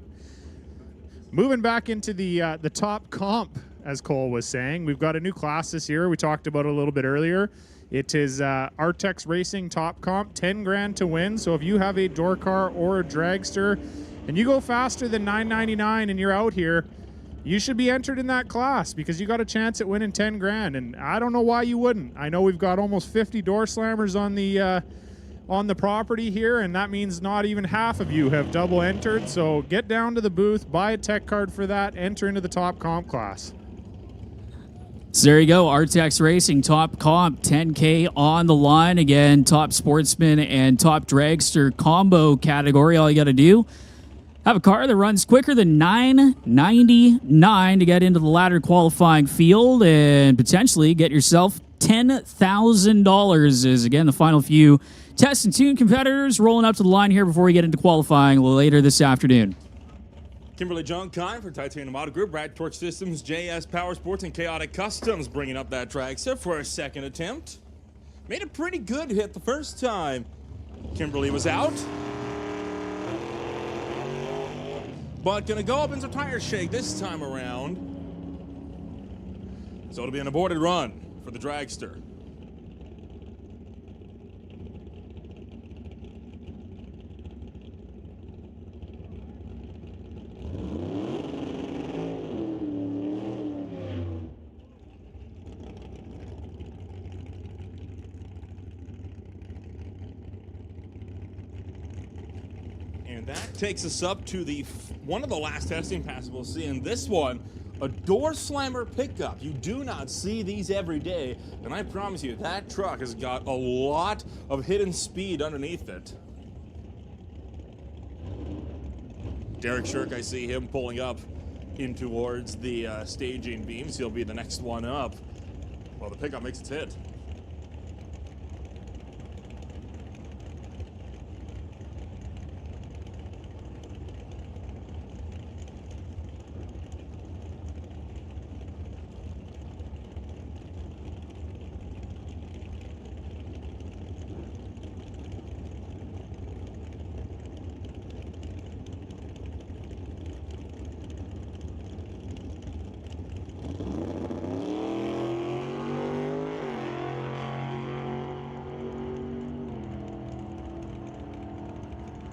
Moving back into the top comp, as Cole was saying, we've got a new class this year. We talked about it a little bit earlier. It is Artex Racing Top Comp, 10 grand to win. So if you have a door car or a dragster and you go faster than $9.99 and you're out here, you should be entered in that class because you got a chance at winning 10 grand. And I don't know why you wouldn't. I know we've got almost 50 door slammers on the property here, and that means not even half of you have double entered. So get down to the booth, buy a tech card for that, enter into the top comp class. So there you go, Artex Racing Top Comp, 10K on the line. Again, top sportsman and top dragster combo category. All you got to do, have a car that runs quicker than $9.99 to get into the ladder qualifying field and potentially get yourself $10,000. Is again the final few test and tune competitors rolling up to the line here before we get into qualifying a little later this afternoon. Kimberly John Kine for Titanium Autogroup, Brad Torch Systems, JS Power Sports, and Chaotic Customs bringing up that dragster for a second attempt. Made a pretty good hit the first time. Kimberly was out. But gonna go up into tire shake this time around. So it'll be an aborted run for the dragster. And that takes us up to one of the last testing passes we'll see in this one, a door slammer pickup. You do not see these every day, and I promise you that truck has got a lot of hidden speed underneath it. Derek Shirk, I see him pulling up in towards the staging beams. He'll be the next one up. Well, the pickup makes its hit.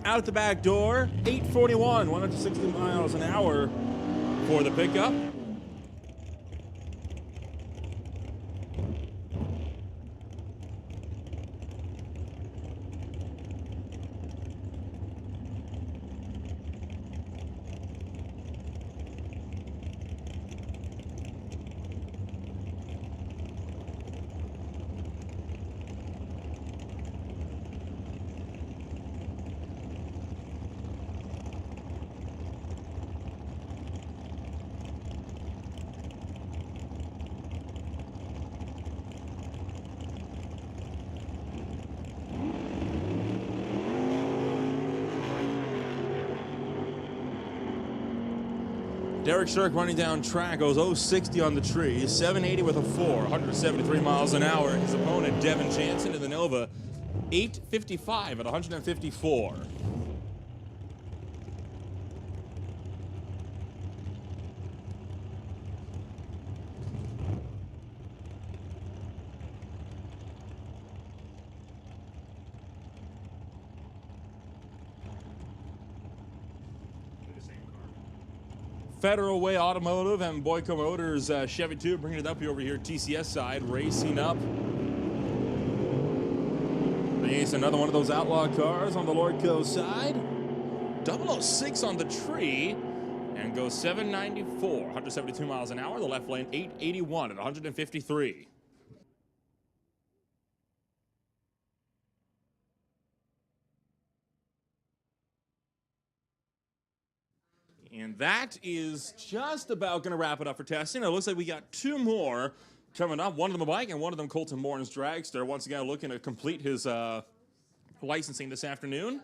Out the back door, 841, 160 miles an hour for the pickup. Derek Shirk running down track, goes 060 on the tree, 780 with a 4, 173 miles an hour. His opponent, Devin Jansen in the Nova, 855 at 154. Federal Way Automotive and Boyko Motors Chevy 2 bringing it up here over here, TCS side, racing up against another one of those Outlaw cars on the Lordco side. 006 on the tree and goes 794, 172 miles an hour. The left lane 881 at 153. And that is just about going to wrap it up for testing. It looks like we got two more coming up. One of them a bike and one of them Colton Morin's dragster. Once again, looking to complete his licensing this afternoon.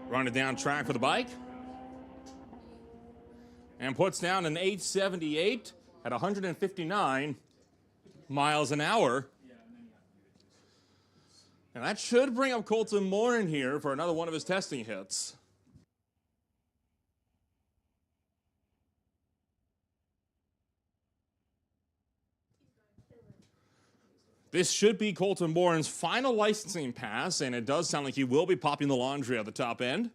Running down track for the bike. And puts down an 878 at 159 miles an hour. And that should bring up Colton Morin here for another one of his testing hits. This should be Colton Morin's final licensing pass, and it does sound like he will be popping the laundry at the top end.